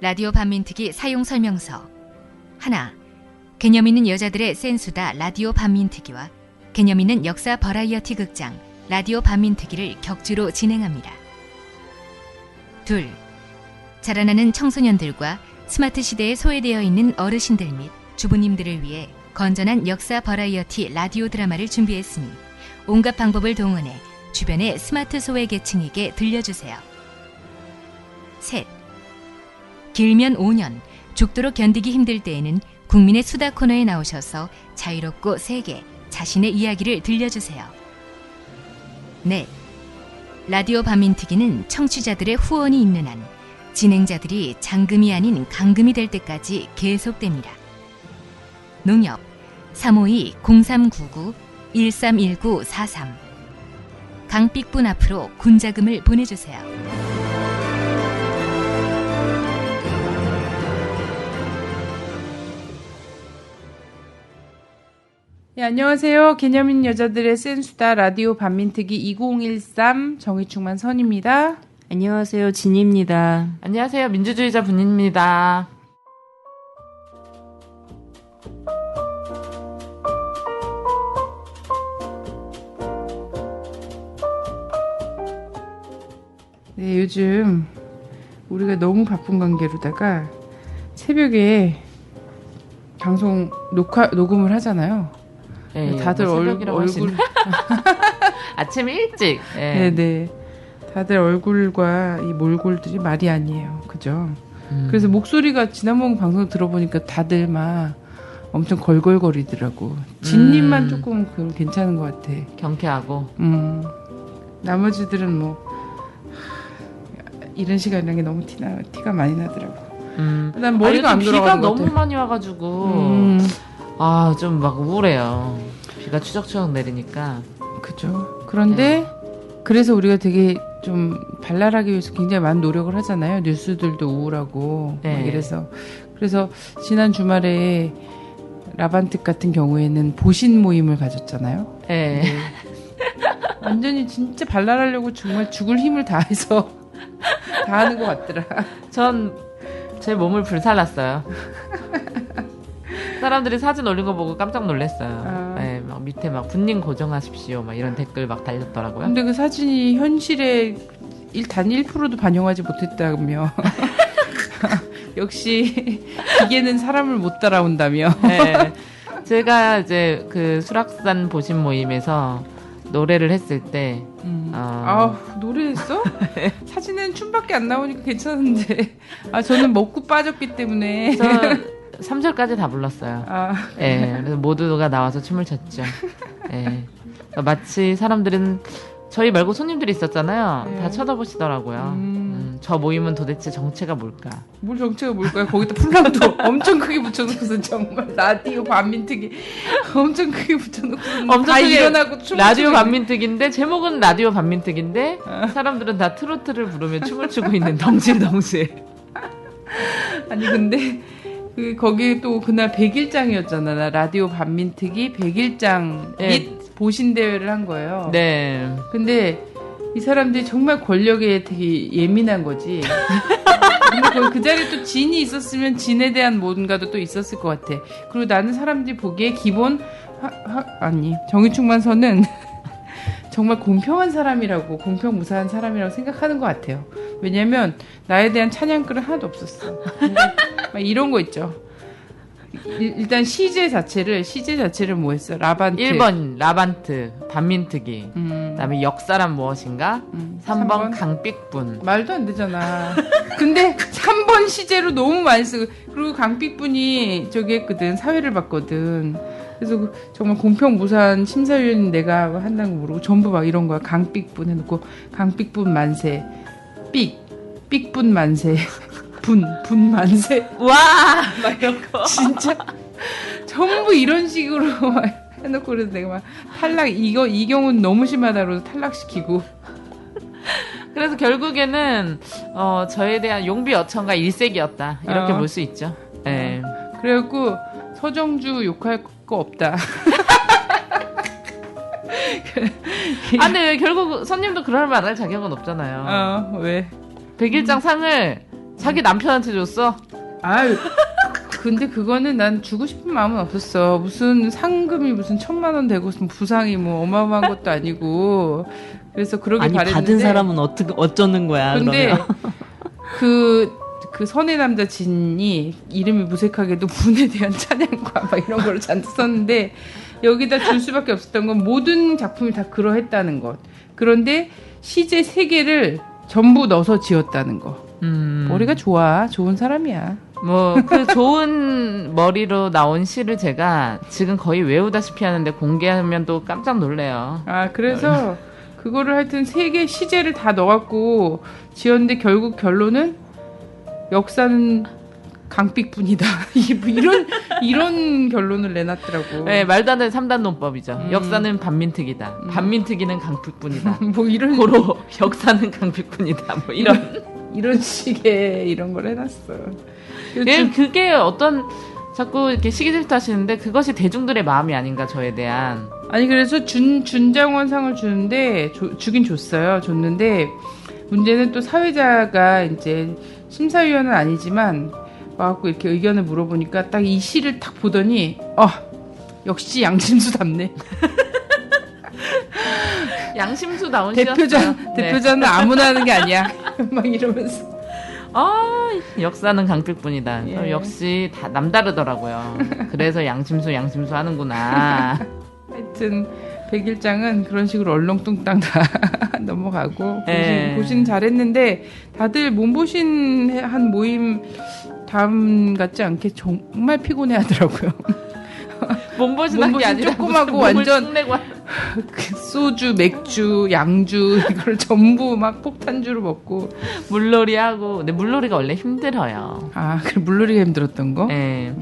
라디오 반민특위 사용 설명서. 하나, 개념 있는 여자들의 센수다 라디오 반민특위와 개념 있는 역사 버라이어티 극장 라디오 반민특위를 격주로 진행합니다. 둘, 자라나는 청소년들과 스마트 시대에 소외되어 있는 어르신들 및 주부님들을 위해 건전한 역사 버라이어티 라디오 드라마를 준비했으니 온갖 방법을 동원해 주변의 스마트 소외 계층에게 들려주세요. 셋, 길면 5년, 죽도록 견디기 힘들 때에는 국민의 수다 코너에 나오셔서 자유롭고 세게 자신의 이야기를 들려주세요. 넷, 라디오 반민특위는 청취자들의 후원이 있는 한 진행자들이 장금이 아닌 강금이 될 때까지 계속됩니다. 농협 352-0399-131943 강삑분 앞으로 군자금을 보내주세요. 네, 안녕하세요. 개념 있는 여자들의 센수다 라디오 반민특위 2013 정의충만 선입니다. 안녕하세요. 진입니다. 안녕하세요. 민주주의자 분입니다. 네, 요즘 우리가 너무 바쁜 관계로다가 새벽에 방송 녹음을 하잖아요. 네, 다들 얼굴 아침 일찍. 네네. 다들 얼굴과 이 몰골들이 말이 아니에요. 그죠? 그래서 목소리가 지난번 방송 들어보니까 다들 막 엄청 걸걸거리더라고. 진님만 조금 괜찮은 것 같아. 경쾌하고. 나머지들은 뭐 이런 시간이라는 게 너무 티가 많이 나더라고. 난 머리가 안 돌아가는 비가 것 너무 같아. 많이 와가지고 좀 막 우울해요. 비가 추적추적 내리니까. 그죠. 그런데 그래서 우리가 되게 좀 발랄하기 위해서 굉장히 많은 노력을 하잖아요. 뉴스들도 우울하고 막 이래서. 그래서 지난 주말에 라반특 같은 경우에는 보신 모임을 가졌잖아요. 네. 완전히 진짜 발랄하려고 정말 죽을 힘을 다해서 다 하는 것 같더라. 전 제 몸을 불살랐어요. 사람들이 사진 올린 거 보고 깜짝 놀랐어요. 네, 막 밑에 막 분님 고정하십시오 막 이런 댓글 막 달렸더라고요. 근데 그 사진이 현실에 단 1%도 반영하지 못했다며. 역시 기계는 사람을 못 따라온다며. 네. 제가 이제 그 수락산 보신 모임에서 노래를 했을 때 노래했어? 사진은 춤밖에 안 나오니까 괜찮은데 저는 먹고 빠졌기 때문에 저 3절까지 다 불렀어요. 그래서 모두가 나와서 춤을 췄죠. 마치 사람들은 저희 말고 손님들이 있었잖아요. 다 쳐다보시더라고요. 저 모임은 도대체 정체가 뭘까? 뭘 정체가 뭘까요? 거기다 풀람도 엄청 크게 붙여놓고서 정말 라디오 반민특위 엄청 크게 붙여놓고서 엄청 다 크게 일어나고 춤을 라디오 추고 반민특위인데 제목은 라디오 반민특위인데 사람들은 다 트로트를 부르며 춤을 추고 있는 덩실덩실. 아니 근데 거기 또 그날 100일장이었잖아. 나 라디오 반민특위 100일장 및 보신 대회를 한 거예요. 네. 근데 이 사람들이 정말 권력에 되게 예민한 거지. 근데 그 자리에 또 진이 있었으면 진에 대한 뭔가도 또 있었을 것 같아. 그리고 나는 사람들이 보기에 기본 정의충만서는 정말 공평한 사람이라고, 공평무사한 사람이라고 생각하는 것 같아요. 왜냐면 나에 대한 찬양글은 하나도 없었어. 막 이런 거 있죠. 일단 시제 자체를 뭐 했어? 라반트. 1번 라반트 반민특위. 그다음에 역사란 무엇인가? 3번 강삑분. 말도 안 되잖아. 근데 3번 시제로 너무 많이 쓰고, 그리고 강삑분이 저기 했거든. 사회를 봤거든. 그래서 정말 공평무사한 심사위원인 내가 한다는 거 모르고 전부 막 이런 거야. 강삑분 해놓고 강삑분 만세, 삑분 만세, 분 만세. 와, 막 이런 거. 진짜 전부 이런 식으로 막 해놓고 그래서 내가 막 탈락, 이 경우는 너무 심하다 그래서 탈락시키고. 그래서 결국에는 저에 대한 용비 어천가 일색이었다 이렇게 볼 수 있죠. 네. 그래갖고 서정주 욕할 거 없다. 근데 결국 손님도 그럴 말할 자격은 없잖아요. 왜? 100일장 상을 자기 남편한테 줬어? 아유, 근데 그거는 난 주고 싶은 마음은 없었어. 무슨 상금이 무슨 1,000만 원 되고 무슨 부상이 뭐 어마어마한 것도 아니고. 그래서 그러게 아니 바랬는데. 받은 사람은 어쩌는 거야? 근데 그러면. 그 선의 남자 진이 이름이 무색하게도 분에 대한 찬양과 막 이런 걸 잔뜩 썼는데 여기다 줄 수밖에 없었던 건 모든 작품이 다 그러했다는 것. 그런데 시제 3개를 전부 넣어서 지었다는 거. 머리가 좋은 사람이야. 뭐 그 좋은 머리로 나온 시를 제가 지금 거의 외우다시피 하는데 공개하면 또 깜짝 놀래요. 아, 그래서 그거를 하여튼 3개 시제를 다 넣어갖고 지었는데 결국 결론은 역사는 강삑뿐이다. 이런 결론을 내놨더라고. 네, 말도 안 되는 3단 논법이죠. 역사는 반민특이다. 반민특이는 강픽뿐이다. 뭐 이런 고로 역사는 강픽뿐이다. 뭐 이런 식의 이런 걸 해놨어. 예, 그게 어떤 자꾸 이렇게 시기질투 하시는데 그것이 대중들의 마음이 아닌가 저에 대한. 아니 그래서 준장원상을 주는데 주긴 줬어요. 줬는데 문제는 또 사회자가 이제 심사위원은 아니지만 와갖고 이렇게 의견을 물어보니까 딱 이 시를 딱 보더니 역시 양심수답네. 양심수 나온 시였어요. 대표자는 아무나 하는 게 아니야. 막 이러면서. 역사는 강필뿐이다. 예. 역시 다 남다르더라고요. 그래서 양심수 하는구나. 하여튼 백일장은 그런 식으로 얼렁뚱땅 다 넘어가고 예. 보신 잘했는데 다들 몸보신 한 모임 다음 같지 않게 정말 피곤해하더라고요. 몸보신한 게 아니라 조그맣고 완전 소주, 맥주, 양주 이걸 전부 막 폭탄주로 먹고 물놀이하고. 근데 물놀이가 원래 힘들어요. 아, 그래 물놀이가 힘들었던 거? 네.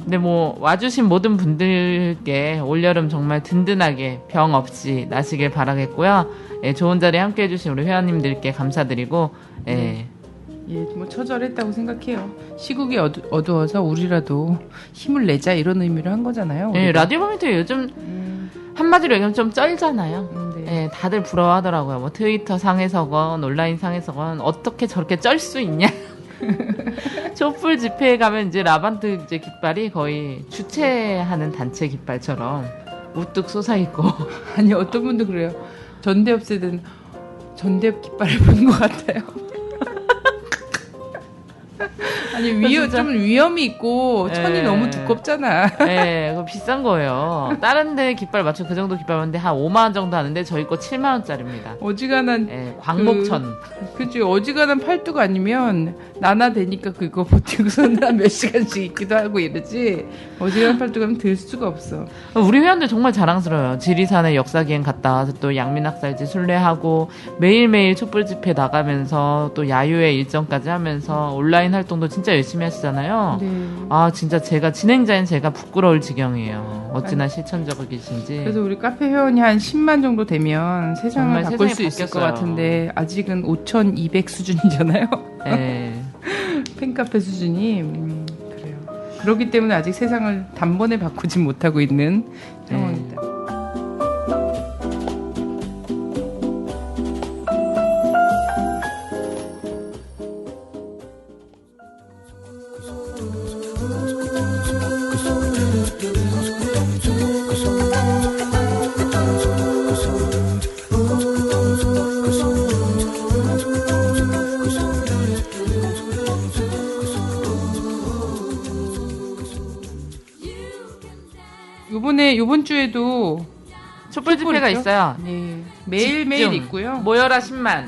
근데 뭐 와주신 모든 분들께 올여름 정말 든든하게 병 없이 나시길 바라겠고요. 예, 좋은 자리에 함께 해주신 우리 회원님들께 감사드리고 예. 예, 뭐 처절했다고 생각해요. 시국이 어두워서 우리라도 힘을 내자 이런 의미로 한 거잖아요. 예, 우리가. 라디오 모니터 요즘 한마디로 얘기하면 좀 쩔잖아요. 네. 예, 다들 부러워하더라고요. 뭐 트위터 상에서건 온라인 상에서건 어떻게 저렇게 쩔 수 있냐. 촛불 집회에 가면 이제 라반트 이제 깃발이 거의 주최하는 단체 깃발처럼 우뚝 솟아있고. 아니 어떤 분도 그래요. 전대협 세대는 전대협 깃발을 본 것 같아요. 아니 좀 위험이 있고 천이 예. 너무 두껍잖아. 네, 그거 비싼 거예요. 다른 데 깃발 맞춰 그 정도 깃발 봤는데 한 5만 원 정도 하는데 저희 거 7만 원짜리입니다. 어지간한 네, 광목천. 그치 어지간한 팔뚝 아니면 나나 되니까 그거 버티고서는 한 몇 시간씩 있기도 하고 이러지. 어지간한 팔뚝 하면 들 수가 없어. 우리 회원들 정말 자랑스러워요. 지리산에 역사기행 갔다 와서 또 양민학살지 순례하고 매일매일 촛불 집회 나가면서 또 야유회 일정까지 하면서 온라인 활동도 진짜 열심히 하시잖아요. 네. 아 진짜 제가 진행자인 제가 부끄러울 지경이에요. 어찌나 실천적이신지. 그래서 우리 카페 회원이 한 10만 정도 되면 세상을 정말 바꿀 세상이 수 있을 것 바뀌었어요. 같은데 아직은 5,200 수준이잖아요. 네. 팬카페 수준이 그래요. 그렇기 때문에 아직 세상을 단번에 바꾸지 못하고 있는 상황입니다. 요번 주에도 촛불 집회가 있죠? 있어요. 네. 매일매일 집중. 있고요. 모여라 10만.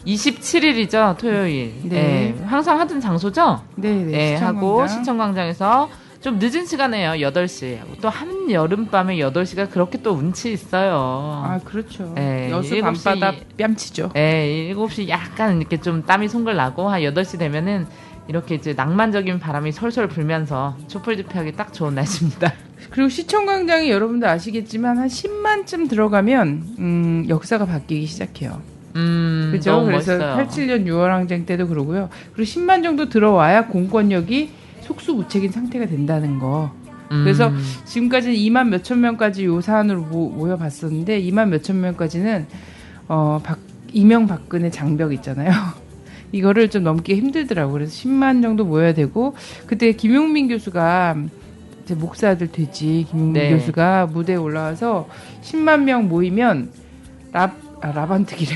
27일이죠, 토요일. 네. 네. 항상 하던 장소죠? 네네. 네, 하고 시청광장. 시청광장에서 좀 늦은 시간에요, 8시. 또 한 여름밤에 8시가 그렇게 또 운치 있어요. 아, 그렇죠. 네, 여수 7시 밤바다 뺨치죠. 네, 7시 약간 이렇게 좀 땀이 송글 나고, 한 8시 되면은 이렇게 이제 낭만적인 바람이 솔솔 불면서 촛불 집회하기 딱 좋은 날씨입니다. 그리고 시청광장이 여러분들 아시겠지만 한 10만쯤 들어가면 역사가 바뀌기 시작해요. 그죠? 너무 그래서 멋있어요. 87년 6월 항쟁 때도 그러고요. 그리고 10만 정도 들어와야 공권력이 속수무책인 상태가 된다는 거. 그래서 지금까지는 2만 몇천 명까지 요 사안으로 모여봤었는데 2만 몇천 명까지는 이명박근혜 장벽 있잖아요. 이거를 좀 넘기 힘들더라고요. 그래서 10만 정도 모여야 되고 그때 김용민 교수가 제 목사들 되지 김용민 네. 교수가 무대에 올라와서 10만 명 모이면 라반트기래.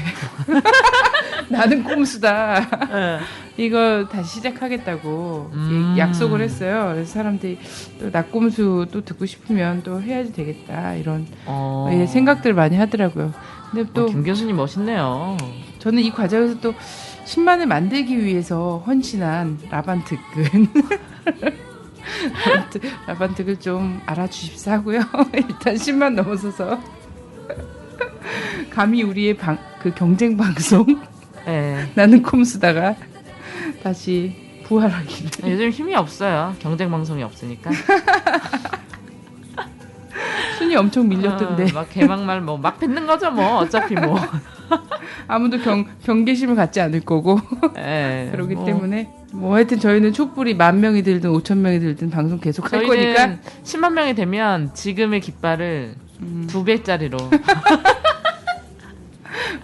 나는 꼼수다. 이거 다시 시작하겠다고 약속을 했어요. 그래서 사람들이 또 낙꼼수 또 듣고 싶으면 또 해야지 되겠다 이런 생각들 많이 하더라고요. 근데 또 김 교수님 멋있네요. 저는 이 과정에서 또 10만을 만들기 위해서 헌신한 라반특근 라반특을 좀 알아주십사 하고요. 일단 10만 넘어서서 감히 우리의 그 경쟁 방송 네. 나는 콤수다가 다시 부활하기를. 요즘 힘이 없어요. 경쟁 방송이 없으니까. 순위 엄청 밀렸던데. 막 개막말 막 뱉는 거죠 뭐 어차피 뭐. 아무도 경계심을 갖지 않을 거고. 네, 그렇기 때문에 뭐 하여튼 저희는 촛불이 10,000명이 들든 5,000명이 들든 방송 계속 할 거니까 10만 명이 되면 지금의 깃발을 2배짜리로.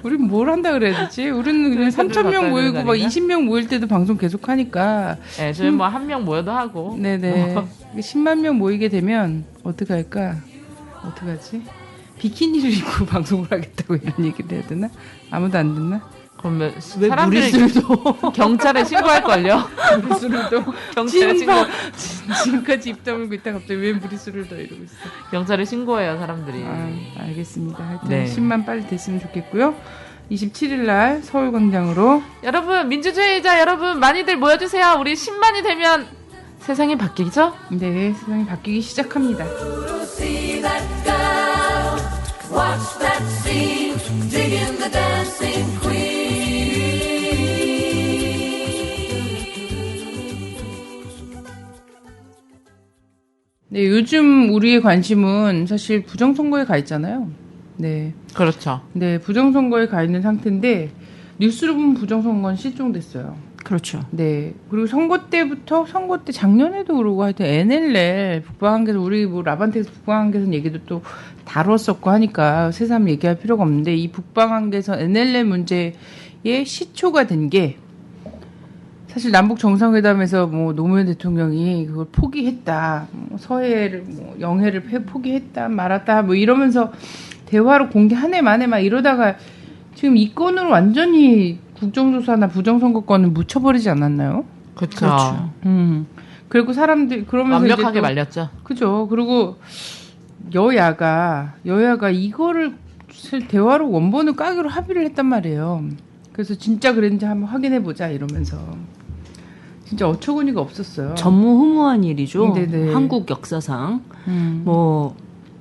우린 뭘 한다 그래야 되지? 우리는 그냥 3,000명 모이고 막 20명 모일 때도 방송 계속 하니까. 네, 저희 뭐 한 명 모여도 하고. 네네. 10만 명 모이게 되면 어떡할까? 어떡하지? 비키니를 입고 방송을 하겠다고 이런 얘기를 해야 되나? 아무도 안 듣나? 그러면 왜 사람들이 경찰에 신고할걸요? 무리수를 더 경찰에 신고. 지금까지 입 다물고 있다 갑자기 왜 무리수를 더 이러고 있어? 경찰에 신고해요 사람들이. 알겠습니다. 하여튼 네. 10만 빨리 됐으면 좋겠고요. 27일 날 서울광장으로 여러분 민주주의자 여러분 많이들 모여주세요. 우리 10만이 되면 세상이 바뀌죠? 네 세상이 바뀌기 시작합니다. Watch that scene, digging the dancing queen. 네, 요즘 우리의 관심은 사실 부정선거에 가 있잖아요. 네. 그렇죠. 네, 부정선거에 가 있는 상태인데, 뉴스로 보면 부정선거는 실종됐어요. 그렇죠. 네. 그리고 선거 때 작년에도 그러고 하여튼 NLL, 북방한계선, 우리 뭐 라반텍스 북방한계선 얘기도 또 다뤘었고 하니까 새삼 얘기할 필요가 없는데, 이 북방한계선 NLL 문제의 시초가 된 게, 사실 남북 정상회담에서 뭐 노무현 대통령이 그걸 포기했다, 뭐 서해를 뭐 영해를 포기했다 말았다 뭐 이러면서 대화로 공개 한 해 만에 막 이러다가 지금 이 건으로 완전히 국정조사나 부정선거권을 묻혀버리지 않았나요? 그렇죠. 그리고 사람들 그러면서 완벽하게 이제 또, 말렸죠. 그죠. 그리고 여야가 이거를 대화로 원본을 까기로 합의를 했단 말이에요. 그래서 진짜 그랬는지 한번 확인해 보자 이러면서. 진짜 어처구니가 없었어요. 전무후무한 일이죠. 네네. 한국 역사상 뭐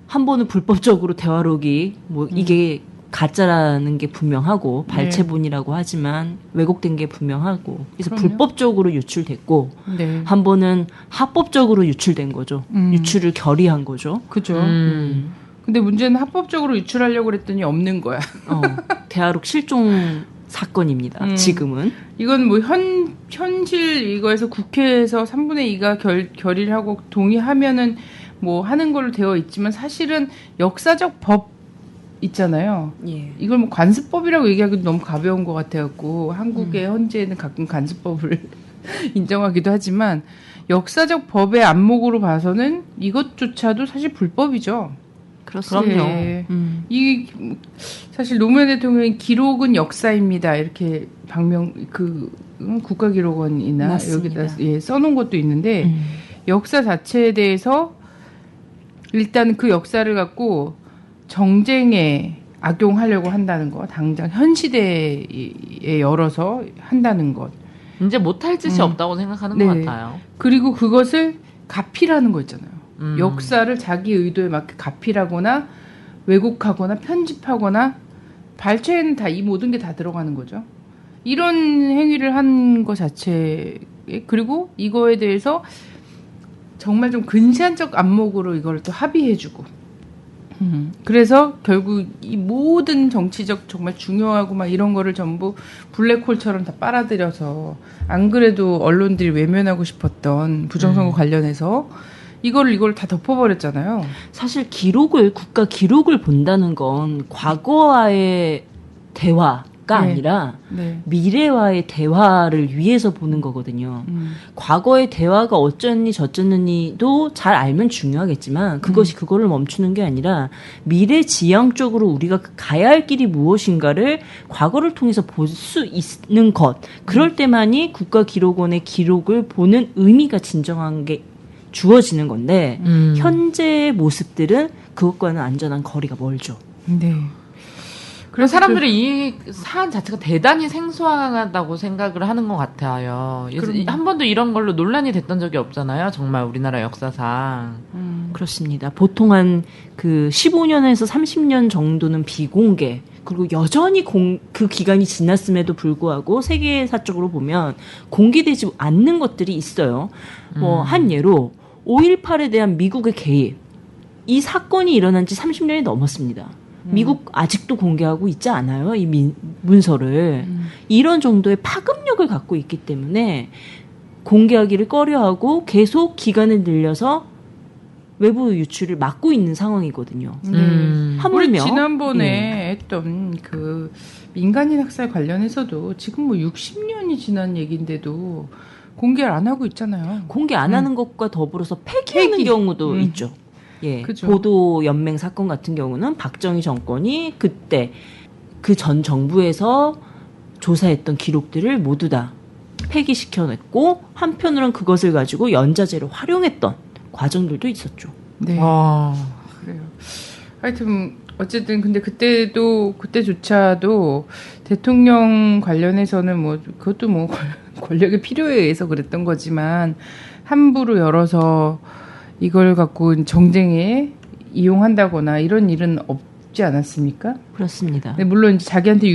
한 번은 불법적으로 대화록이 뭐 이게 가짜라는 게 분명하고 발췌본이라고 하지만 왜곡된 게 분명하고 그래서 그럼요. 불법적으로 유출됐고 네. 한 번은 합법적으로 유출된 거죠. 유출을 결의한 거죠. 그죠. 근데 문제는 합법적으로 유출하려고 그랬더니 없는 거야. 대화록 실종 사건입니다. 지금은. 이건 뭐 현실 이거에서 국회에서 3분의 2가 결의를 하고 동의하면은 뭐 하는 걸로 되어 있지만 사실은 역사적 법 있잖아요. 예. 이걸 뭐 관습법이라고 얘기하기도 너무 가벼운 것 같아갖고 한국의 헌재는 가끔 관습법을 인정하기도 하지만 역사적 법의 안목으로 봐서는 이것조차도 사실 불법이죠. 그렇습니다. 네. 이 사실 노무현 대통령의 기록은 역사입니다. 이렇게 국가기록원이나 맞습니다. 여기다 써놓은 것도 있는데 역사 자체에 대해서 일단 그 역사를 갖고 정쟁에 악용하려고 한다는 거, 당장 현 시대에 열어서 한다는 것. 이제 못할 짓이 없다고 생각하는 네. 것 같아요. 그리고 그것을 가피라는 거 있잖아요. 역사를 자기 의도에 맞게 가피라거나 왜곡하거나 편집하거나 발췌에는 다 이 모든 게 다 들어가는 거죠. 이런 행위를 한 것 자체에 그리고 이거에 대해서 정말 좀 근시안적 안목으로 이걸 또 합의해주고 그래서 결국 이 모든 정치적 정말 중요하고 막 이런 거를 전부 블랙홀처럼 다 빨아들여서 안 그래도 언론들이 외면하고 싶었던 부정선거 관련해서 이걸 다 덮어버렸잖아요. 사실 국가 기록을 본다는 건 과거와의 대화가 네. 아니라 네. 미래와의 대화를 위해서 보는 거거든요. 과거의 대화가 어쩌니 저쩌느니도 잘 알면 중요하겠지만 그것이 그거를 멈추는 게 아니라 미래 지향적으로 우리가 가야 할 길이 무엇인가를 과거를 통해서 볼 수 있는 것. 그럴 때만이 국가기록원의 기록을 보는 의미가 진정한 게 주어지는 건데 현재의 모습들은 그것과는 안전한 거리가 멀죠. 네. 그래서 사람들이 이 사안 자체가 대단히 생소하다고 생각을 하는 것 같아요. 한 번도 이런 걸로 논란이 됐던 적이 없잖아요. 정말 우리나라 역사상. 그렇습니다. 보통 한 그 15년에서 30년 정도는 비공개. 그리고 여전히 그 기간이 지났음에도 불구하고 세계사적으로 보면 공개되지 않는 것들이 있어요. 한 예로 5.18에 대한 미국의 개입. 이 사건이 일어난 지 30년이 넘었습니다. 미국 아직도 공개하고 있지 않아요? 이 문서를. 이런 정도의 파급력을 갖고 있기 때문에 공개하기를 꺼려하고 계속 기간을 늘려서 외부 유출을 막고 있는 상황이거든요. 우리 하물며 지난번에 했던 그 민간인 학살 관련해서도 지금 뭐 60년이 지난 얘기인데도 공개를 안 하고 있잖아요. 공개 안 하는 것과 더불어서 폐기하는 경우도 있죠. 예, 그죠. 보도 연맹 사건 같은 경우는 박정희 정권이 그때 그 전 정부에서 조사했던 기록들을 모두 다 폐기시켜냈고 한편으로는 그것을 가지고 연자제로 활용했던 과정들도 있었죠. 네. 와. 그래요. 하여튼 어쨌든 근데 그때조차도 대통령 관련해서는 뭐 그것도 뭐 권력의 필요에 의해서 그랬던 거지만 함부로 열어서 이걸 갖고 정쟁에 이용한다거나 이런 일은 없지 않았습니까? 그렇습니다. 네, 물론 이제 자기한테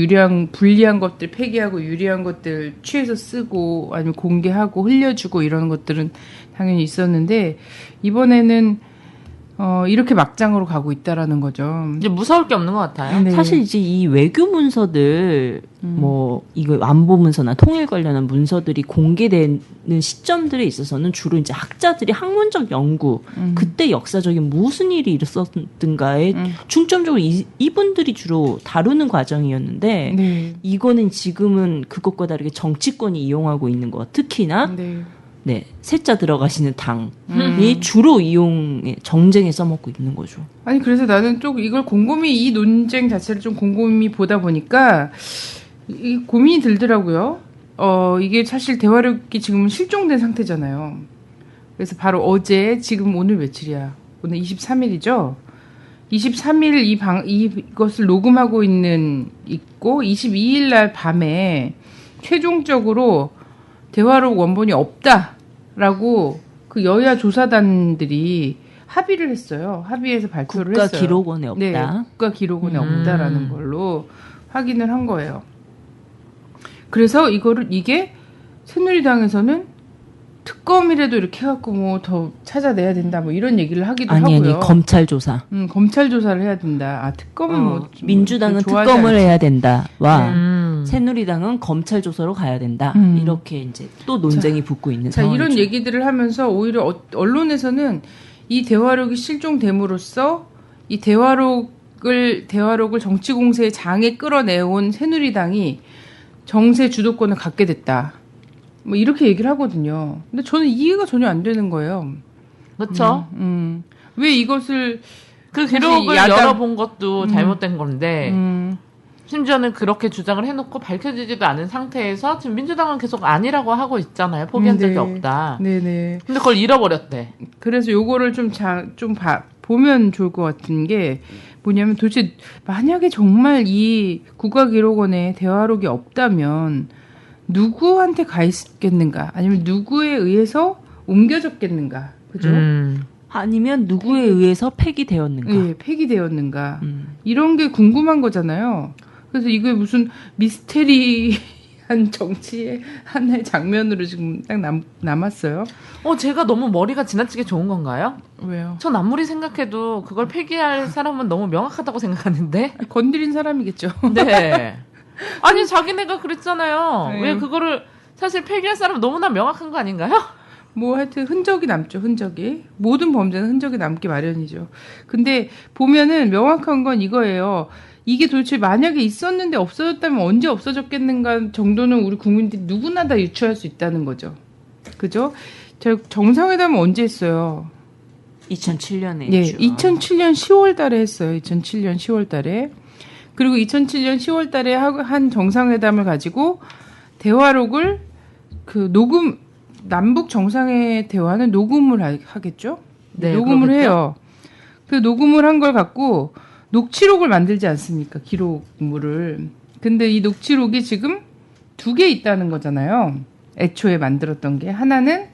불리한 것들 폐기하고 유리한 것들 취해서 쓰고 아니면 공개하고 흘려주고 이런 것들은 당연히 있었는데 이번에는 이렇게 막장으로 가고 있다라는 거죠. 이제 무서울 게 없는 것 같아요. 네. 사실 이제 이 외교 문서들 뭐 이거 안보 문서나 통일 관련한 문서들이 공개되는 시점들에 있어서는 주로 이제 학자들이 학문적 연구 그때 역사적인 무슨 일이 있었든가에 중점적으로 이분들이 주로 다루는 과정이었는데 네. 이거는 지금은 그것과 다르게 정치권이 이용하고 있는 것 특히나 네. 세자 들어가시는 당이 주로 정쟁에 써먹고 있는 거죠. 아니 그래서 나는 좀 이걸 곰곰이 이 논쟁 자체를 좀 곰곰이 보다 보니까 이 고민이 들더라고요. 이게 사실 대화력이 지금 실종된 상태잖아요. 그래서 바로 어제 지금 오늘 며칠이야? 오늘 23일이죠. 23일 이것을 녹음하고 있고 22일 날 밤에 최종적으로 대화록 원본이 없다라고 그 여야 조사단들이 합의를 했어요. 합의해서 발표를 했어요. 국가기록원에 없다. 네, 국가기록원에 없다라는 걸로 확인을 한 거예요. 그래서 이게 새누리당에서는 특검이라도 이렇게 해갖고 뭐 더 찾아내야 된다 뭐 이런 얘기를 하기도 하고요. 아니 검찰 조사. 검찰 조사를 해야 된다. 아 특검은 뭐 민주당은 좋아하지 특검을 않지. 해야 된다와 새누리당은 검찰 조사로 가야 된다. 이렇게 이제 또 논쟁이 붙고 있는 자, 상황이죠. 이런 얘기들을 하면서 오히려 언론에서는 이 대화록이 실종됨으로써 이 대화록을 정치 공세의 장에 끌어내온 새누리당이 정세 주도권을 갖게 됐다. 뭐 이렇게 얘기를 하거든요. 근데 저는 이해가 전혀 안 되는 거예요. 그렇죠. 왜 이것을 그 기록을 열어본 것도 잘못된 건데 음, 심지어는 그렇게 주장을 해놓고 밝혀지지도 않은 상태에서 지금 민주당은 계속 아니라고 하고 있잖아요. 포기한 적이 없다. 네네. 근데 그걸 잃어버렸대. 그래서 요거를 보면 좋을 것 같은 게 뭐냐면 도대체 만약에 정말 이 국가기록원에 대화록이 없다면 누구한테 가 있겠는가? 아니면 누구에 의해서 옮겨졌겠는가? 그죠? 아니면 누구에 의해서 폐기되었는가? 예, 폐기되었는가? 이런 게 궁금한 거잖아요. 그래서 이게 무슨 미스테리한 정치의 하나의 장면으로 지금 딱 남았어요. 제가 너무 머리가 지나치게 좋은 건가요? 왜요? 전 아무리 생각해도 그걸 폐기할 사람은 너무 명확하다고 생각하는데. 건드린 사람이겠죠. 네. 아니 자기네가 그랬잖아요. 네. 왜 그거를 사실 폐기할 사람은 너무나 명확한 거 아닌가요? 뭐 하여튼 흔적이 남죠. 흔적이. 모든 범죄는 흔적이 남기 마련이죠. 근데 보면은 명확한 건 이거예요. 이게 도대체 만약에 있었는데 없어졌다면 언제 없어졌겠는가 정도는 우리 국민들이 누구나 다 유추할 수 있다는 거죠. 그죠? 저 정상회담은 언제 했어요? 2007년에 예, 했죠. 2007년 10월 달에 했어요. 2007년 10월 달에. 그리고 2007년 10월 달에 한 정상회담을 가지고 대화록을 남북 정상회 대화는 녹음을 하겠죠? 네, 녹음을 그렇겠죠? 해요. 그 녹음을 한 걸 갖고 녹취록을 만들지 않습니까? 기록물을. 근데 이 녹취록이 지금 2개 있다는 거잖아요. 애초에 만들었던 게. 하나는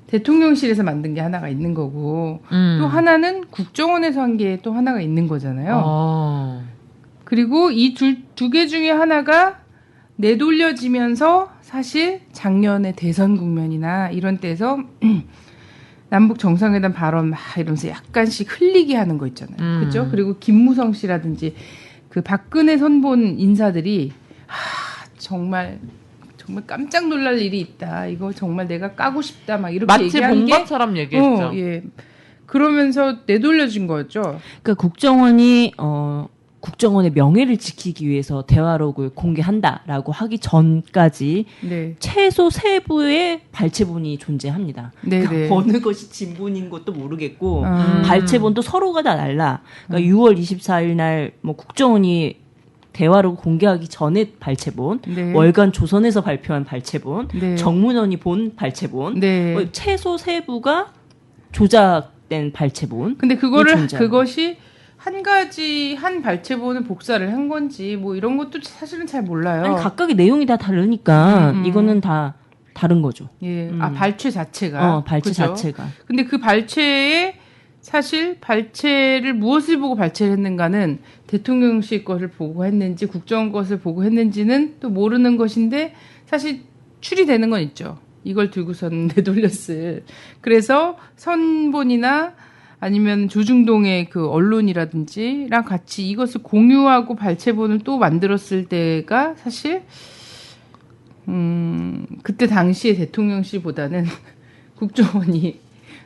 대통령실에서 만든 게 하나가 있는 거고 또 하나는 국정원에서 한 게 또 하나가 있는 거잖아요. 그리고 이 두 개 중에 하나가 내돌려지면서 사실 작년에 대선 국면이나 이런 때에서 남북 정상회담 발언 막 이러면서 약간씩 흘리게 하는 거 있잖아요. 그죠? 그리고 김무성 씨라든지 그 박근혜 선본 인사들이 정말 깜짝 놀랄 일이 있다. 이거 정말 내가 까고 싶다. 막 이렇게 마치 얘기한 게 본관처럼 얘기했죠. 예. 그러면서 내돌려진 거죠. 그러니까 국정원이 국정원의 명예를 지키기 위해서 대화록을 공개한다라고 하기 전까지 네. 최소 3부의 발췌본이 존재합니다. 네, 그러니까 네. 어느 것이 진본인 것도 모르겠고 음. 발췌본도 서로가 다 달라. 그러니까 6월 24일 날 뭐 국정원이 대화록을 공개하기 전에 발췌본, 네. 월간 조선에서 발표한 발췌본, 네. 정문원이 본 발췌본, 네. 뭐 최소 3부가 조작된 발췌본. 근데 존재하는 그것이 한 발췌본을 복사를 한 건지 뭐 이런 것도 사실은 잘 몰라요. 아니, 각각의 내용이 다 다르니까 음. 이거는 다 다른 거죠. 예. 발췌 자체가. 발췌 그죠? 자체가. 근데 그 발췌에 사실 발췌를 무엇을 보고 발췌를 했는가는 대통령실 것을 보고 했는지 국정원 것을 보고 했는지는 또 모르는 것인데 사실 추리되는 건 있죠. 이걸 들고선 내돌렸을. 그래서 선본이나 아니면 조중동의 그 언론이라든지랑 같이 이것을 공유하고 발췌본을 또 만들었을 때가 사실 그때 당시의 대통령실보다는 국정원이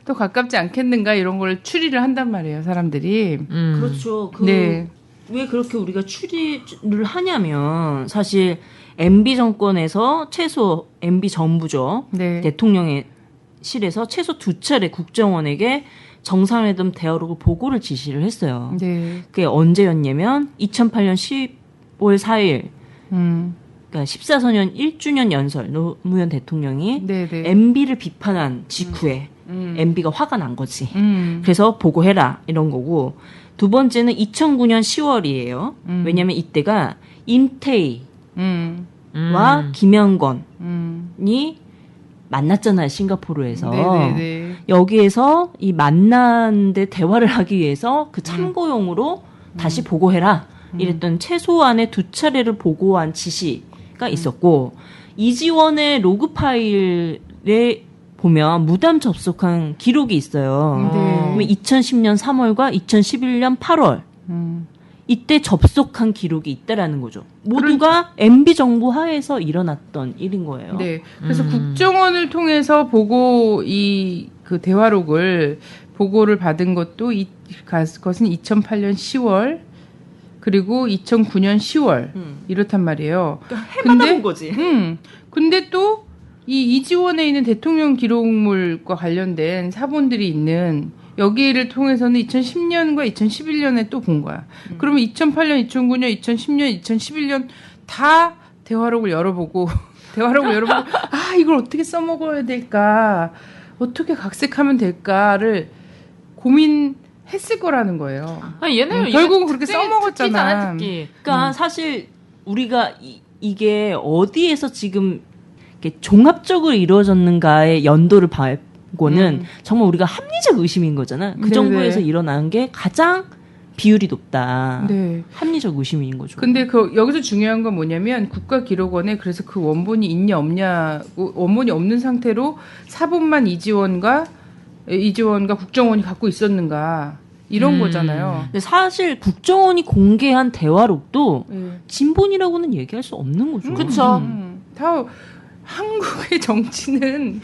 또 가깝지 않겠는가 이런 걸 추리를 한단 말이에요, 사람들이. 그렇죠. 네. 왜 그렇게 우리가 추리를 하냐면 사실 MB 정권에서 최소 MB 정부죠. 네. 대통령의 실에서 최소 2차례 국정원에게 정상회담 대화록을 보고를 지시를 했어요. 네. 그게 언제였냐면 2008년 10월 4일 그러니까 14선년 1주년 연설 노무현 대통령이 네네. MB를 비판한 직후에 MB가 화가 난 거지. 음. 그래서 보고해라 이런 거고 두 번째는 2009년 10월이에요. 왜냐하면 이때가 임태희와 김영건이 만났잖아요. 싱가포르에서. 네네네. 여기에서 이 만난데 대화를 하기 위해서 그 참고용으로 다시 보고해라. 이랬던 최소한의 2차례를 보고한 지시가 있었고 이지원의 로그 파일에 보면 무단 접속한 기록이 있어요. 네. 2010년 3월과 2011년 8월 이때 접속한 기록이 있다라는 거죠. 모두가 MB 정부 하에서 일어났던 일인 거예요. 네. 그래서 국정원을 통해서 그 대화록을 보고를 받은 것도 그것은 2008년 10월 그리고 2009년 10월 이렇단 말이에요. 그러니까 해마다 본 거지. 근데 또 이 이지원에 있는 대통령 기록물과 관련된 사본들이 있는 여기를 통해서는 2010년과 2011년에 또 본 거야. 그러면 2008년, 2009년, 2010년, 2011년 다 대화록을 열어보고 이걸 어떻게 써먹어야 될까? 어떻게 각색하면 될까를 고민했을 거라는 거예요. 얘네는 결국은 그렇게 써먹었잖아. 특기. 그러니까 사실 우리가 이게 어디에서 지금 이렇게 종합적으로 이루어졌는가의 연도를 보고는 정말 우리가 합리적 의심인 거잖아. 그 네네. 정부에서 일어난 게 가장 비율이 높다. 네. 합리적 의심인 거죠. 근데 여기서 중요한 건 뭐냐면 국가기록원에 그래서 그 원본이 있냐 없냐고 원본이 없는 상태로 사본만 이지원과 국정원이 갖고 있었는가 이런 거잖아요. 근데 사실 국정원이 공개한 대화록도 네. 진본이라고는 얘기할 수 없는 거죠. 그쵸. 다 한국의 정치는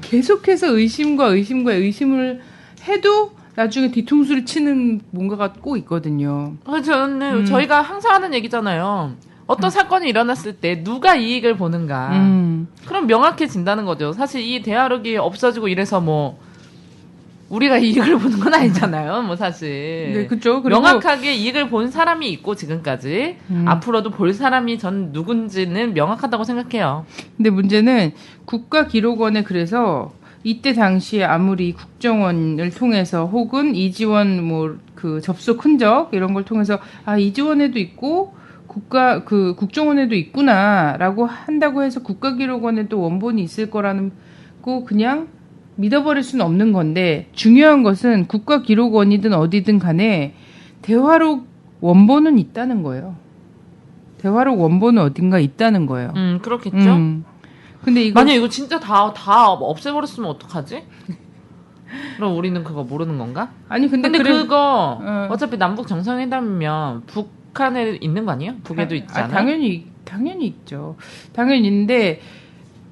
계속해서 의심과 의심을 해도 나중에 뒤통수를 치는 뭔가가 꼭 있거든요. 저는 저희가 항상 하는 얘기잖아요. 어떤 사건이 일어났을 때 누가 이익을 보는가. 그럼 명확해진다는 거죠. 사실 이 대화록이 없어지고 이래서 뭐 우리가 이익을 보는 건 아니잖아요. 뭐 사실. 네, 그렇죠. 그리고 명확하게 이익을 본 사람이 있고 지금까지 앞으로도 볼 사람이 전 누군지는 명확하다고 생각해요. 근데 문제는 국가기록원에 그래서 이때 당시에 아무리 국정원을 통해서 혹은 이지원 뭐 그 접속 흔적 이런 걸 통해서 아 이지원에도 있고 국정원에도 있구나라고 한다고 해서 국가기록원에도 원본이 있을 거라는 거 그냥 믿어버릴 수는 없는 건데 중요한 것은 국가기록원이든 어디든 간에 대화록 원본은 있다는 거예요. 대화록 원본은 어딘가 있다는 거예요. 그렇겠죠. 근데 이거 만약 이거 진짜 다 없애버렸으면 어떡하지? 그럼 우리는 그거 모르는 건가? 아니 근데 그거 어차피 남북 정상회담이면 북한에 있는 거 아니에요? 북에도 있잖아요. 당연히 있죠. 당연히 있는데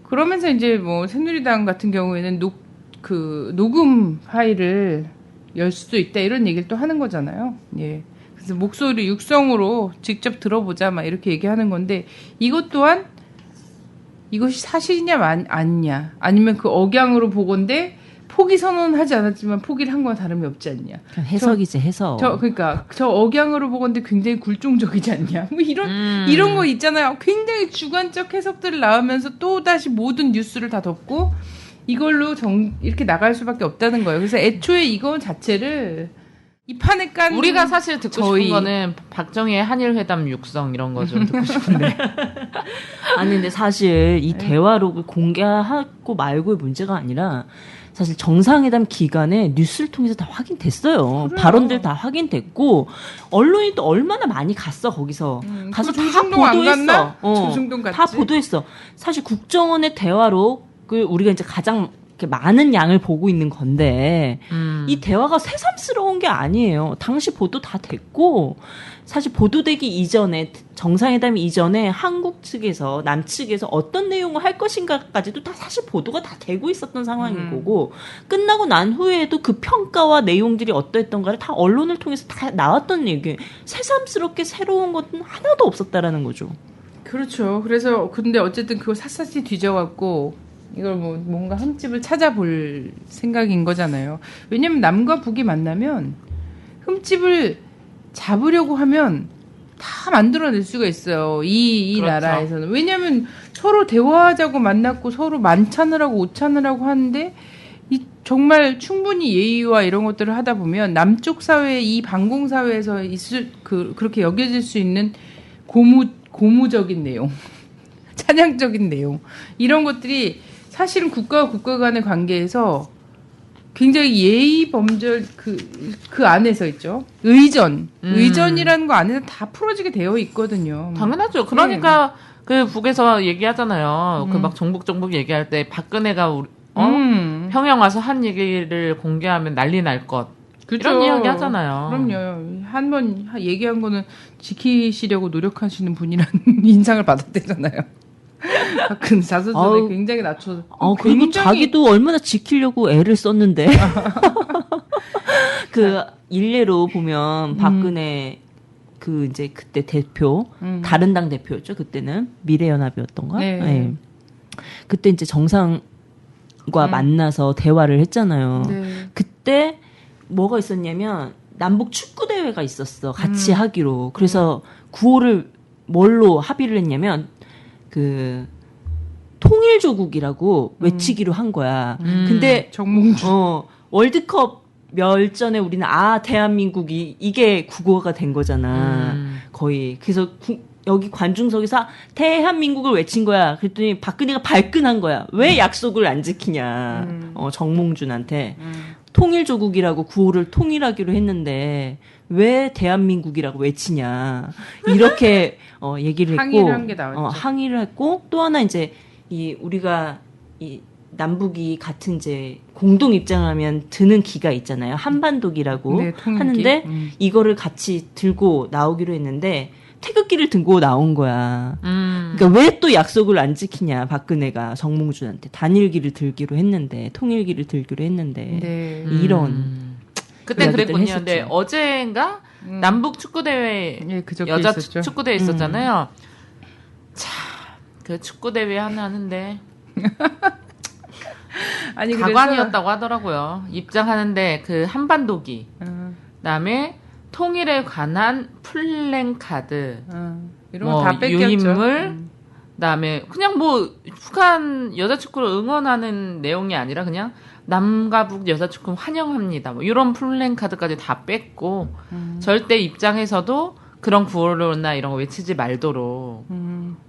그러면서 이제 뭐 새누리당 같은 경우에는 녹음 파일을 열 수도 있다 이런 얘기를 또 하는 거잖아요. 예. 그래서 목소리 육성으로 직접 들어보자 막 이렇게 얘기하는 건데 이것 또한 이것이 사실이냐 아니냐 아니면 그 억양으로 보건데 포기 선언하지 않았지만 포기를 한 건 다름이 없지 않냐. 해석이지 해석. 그러니까 저 억양으로 보건데 굉장히 굴종적이지 않냐. 뭐 이런 거 있잖아요. 굉장히 주관적 해석들을 나오면서 또 다시 모든 뉴스를 다 덮고 이걸로 이렇게 나갈 수밖에 없다는 거예요. 그래서 애초에 이거 자체를 이 판에 깐 우리가 사실 듣고 싶은 거는 박정희의 한일회담 육성 이런 거 좀 듣고 싶은데. 아니 근데 사실 이 대화록을 공개하고 말고의 문제가 아니라 사실 정상회담 기간에 뉴스를 통해서 다 확인됐어요. 그래요. 발언들 다 확인됐고 언론이 또 얼마나 많이 갔어 거기서 가서 다 조중동 안 보도했어. 갔나? 조중동 갔지. 다 보도했어. 사실 국정원의 대화록을 우리가 이제 가장 이렇게 많은 양을 보고 있는 건데 이 대화가 새삼스러운 게 아니에요. 당시 보도 다 됐고 사실 보도되기 이전에 정상회담 이전에 한국 측에서 남측에서 어떤 내용을 할 것인가까지도 다 사실 보도가 다 되고 있었던 상황인 거고 끝나고 난 후에도 그 평가와 내용들이 어떠했던가를 다 언론을 통해서 다 나왔던 얘기. 새삼스럽게 새로운 것은 하나도 없었다라는 거죠. 그렇죠. 그래서 근데 어쨌든 그걸 샅샅이 뒤져갖고 이걸 뭐 뭔가 흠집을 찾아볼 생각인 거잖아요. 왜냐면 남과 북이 만나면 흠집을 잡으려고 하면 다 만들어낼 수가 있어요. 이 그렇죠. 나라에서는. 왜냐면 서로 대화하자고 만났고 서로 만찬을 하고 오찬을 하고 하는데 정말 충분히 예의와 이런 것들을 하다 보면 남쪽 사회 이 반공 사회에서 그렇게 여겨질 수 있는 고무적인 내용, 찬양적인 내용 이런 것들이 사실은 국가와 국가 간의 관계에서 굉장히 예의 범절 그 안에서 있죠. 의전이라는 거 안에서 다 풀어지게 되어 있거든요. 당연하죠. 그러니까 그 북에서 얘기하잖아요. 그 막 정북 얘기할 때 박근혜가 평양 와서 한 얘기를 공개하면 난리 날 것. 그렇죠. 이런 이야기 하잖아요. 그럼요. 한 번 얘기한 거는 지키시려고 노력하시는 분이라는 인상을 받았대잖아요. 그 자서전에 굉장히 낮춰서. 그리고 자기도 얼마나 지키려고 애를 썼는데. 그 일례로 보면 박근혜 그 이제 그때 대표 다른 당 대표였죠. 그때는 미래연합이었던가. 네. 네. 그때 이제 정상과 만나서 대화를 했잖아요. 네. 그때 뭐가 있었냐면 남북 축구 대회가 있었어. 같이 하기로. 그래서 구호를 뭘로 합의를 했냐면 그 통일조국이라고 외치기로 한 거야. 근데 정몽준. 월드컵 멸전에 우리는 대한민국이 이게 국어가 된 거잖아. 거의. 그래서 여기 관중석에서 대한민국을 외친 거야. 그랬더니 박근혜가 발끈한 거야. 왜 약속을 안 지키냐. 정몽준한테. 통일조국이라고 구호를 통일하기로 했는데 왜 대한민국이라고 외치냐. 이렇게 얘기를 했고 항의를 한 게 나왔죠. 항의를 했고 또 하나 이제 우리가 이 남북이 같은 이제 공동 입장하면 드는 기가 있잖아요. 한반도기라고 네, 통일기. 하는데 이거를 같이 들고 나오기로 했는데 태극기를 들고 나온 거야. 그러니까 왜 또 약속을 안 지키냐 박근혜가 정몽준한테 단일기를 들기로 했는데 통일기를 들기로 했는데 네. 이런 그때 이야기들 그랬군요. 했었죠. 근데 어제인가 남북 축구 대회 예, 그저께 여자 있었죠. 축구 대회 있었잖아요. 참, 그 축구 대회 하는데 아니 가관이었다고 하더라고요. 입장하는데 그 한반도기, 그다음에 통일에 관한 플랜카드, 이런 뭐 거 다 뺏겼죠. 유인물, 그다음에 그냥 뭐 북한 여자 축구를 응원하는 내용이 아니라 그냥 남과 북 여자 축구 환영합니다. 뭐 이런 플랜카드까지 다 뺐고 절대 입장에서도 그런 구호로나 이런 거 외치지 말도록.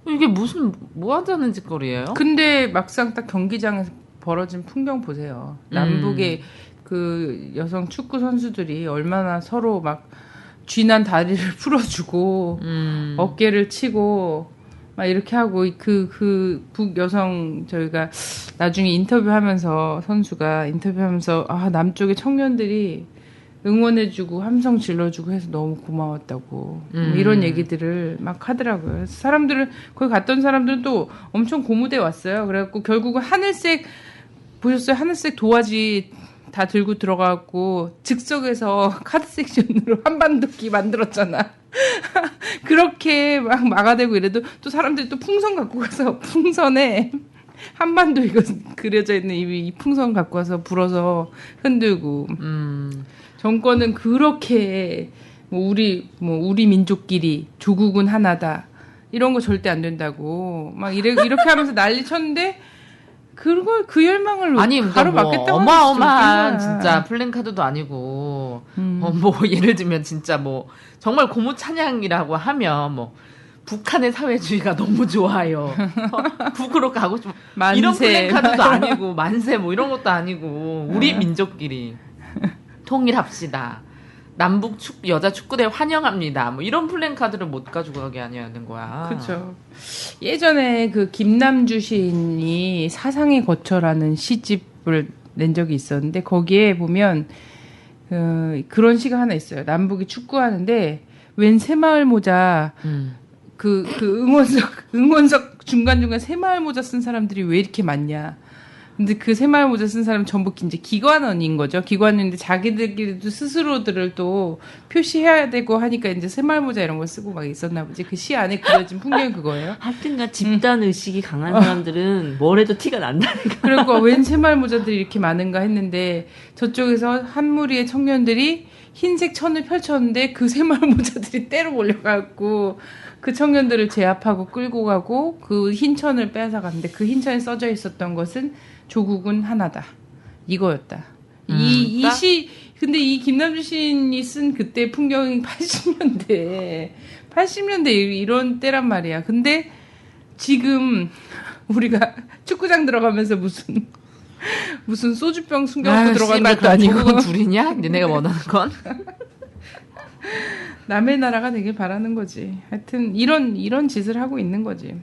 이게 무슨 뭐 하자는 짓거리예요? 근데 막상 딱 경기장에서 벌어진 풍경 보세요. 남북의 그 여성 축구 선수들이 얼마나 서로 막 쥐난 다리를 풀어주고 어깨를 치고 막 이렇게 하고 그 북 여성 저희가 나중에 인터뷰하면서 선수가 인터뷰하면서 아 남쪽의 청년들이 응원해주고 함성 질러주고 해서 너무 고마웠다고 뭐 이런 얘기들을 막 하더라고요. 그래서 사람들은 거기 갔던 사람들은 또 엄청 고무돼 왔어요. 그래갖고 결국은 하늘색 보셨어요? 하늘색 도화지 다 들고 들어가고 즉석에서 카드 섹션으로 한반도기 만들었잖아. 그렇게 막 막아대고 이래도 또 사람들이 또 풍선 갖고 가서 풍선에 한반도 이거 그려져 있는 이 풍선 갖고 와서 불어서 흔들고 정권은 그렇게 뭐 우리 민족끼리 조국은 하나다 이런 거 절대 안 된다고 막 이렇게 하면서 난리 쳤는데 그걸 그 열망을 아니 바로 뭐 막겠다고 어마어마한 진짜 플랜카드도 아니고 뭐 예를 들면 진짜 뭐 정말 고무 찬양이라고 하면 뭐 북한의 사회주의가 너무 좋아요. 북으로 가고 싶어. 만세. 이런 플랜카드도 아니고 만세 뭐 이런 것도 아니고 우리 민족끼리 통일합시다. 남북 여자 축구대회 환영합니다. 뭐 이런 플랜카드를 못 가지고 가게 하냐는 거야. 그렇죠. 예전에 그 김남주 시인이 사상의 거처라는 시집을 낸 적이 있었는데 거기에 보면 그런 시가 하나 있어요. 남북이 축구하는데 웬 새마을 모자 그 응원석 중간중간 새마을 모자 쓴 사람들이 왜 이렇게 많냐. 근데 그 새마을 모자 쓴 사람은 전부 이제 기관원인 거죠. 기관원인데 자기들끼리도 스스로들을 또 표시해야 되고 하니까 이제 새마을 모자 이런 거 쓰고 막 있었나 보지. 그 시 안에 그려진 풍경이 그거예요. 하여튼간 집단 의식이 강한 사람들은 뭘 해도 티가 난다니까. 그리고 웬 새마을 모자들이 이렇게 많은가 했는데 저쪽에서 한 무리의 청년들이 흰색 천을 펼쳤는데 그 새마을 모자들이 때로 몰려가고 그 청년들을 제압하고 끌고 가고 그 흰 천을 빼앗아갔는데 그 흰 천에 써져 있었던 것은 조국은 하나다. 이거였다. 근데 이 김남주 시인이 쓴 그때 풍경이 80년대 이런 때란 말이야. 근데 지금 우리가 축구장 들어가면서 무슨 소주병 숨겨놓고 들어가는 것도 아니고. 조국은 둘이냐? 내가 원하는 건? 남의 나라가 되길 바라는 거지. 하여튼 이런 짓을 하고 있는 거지.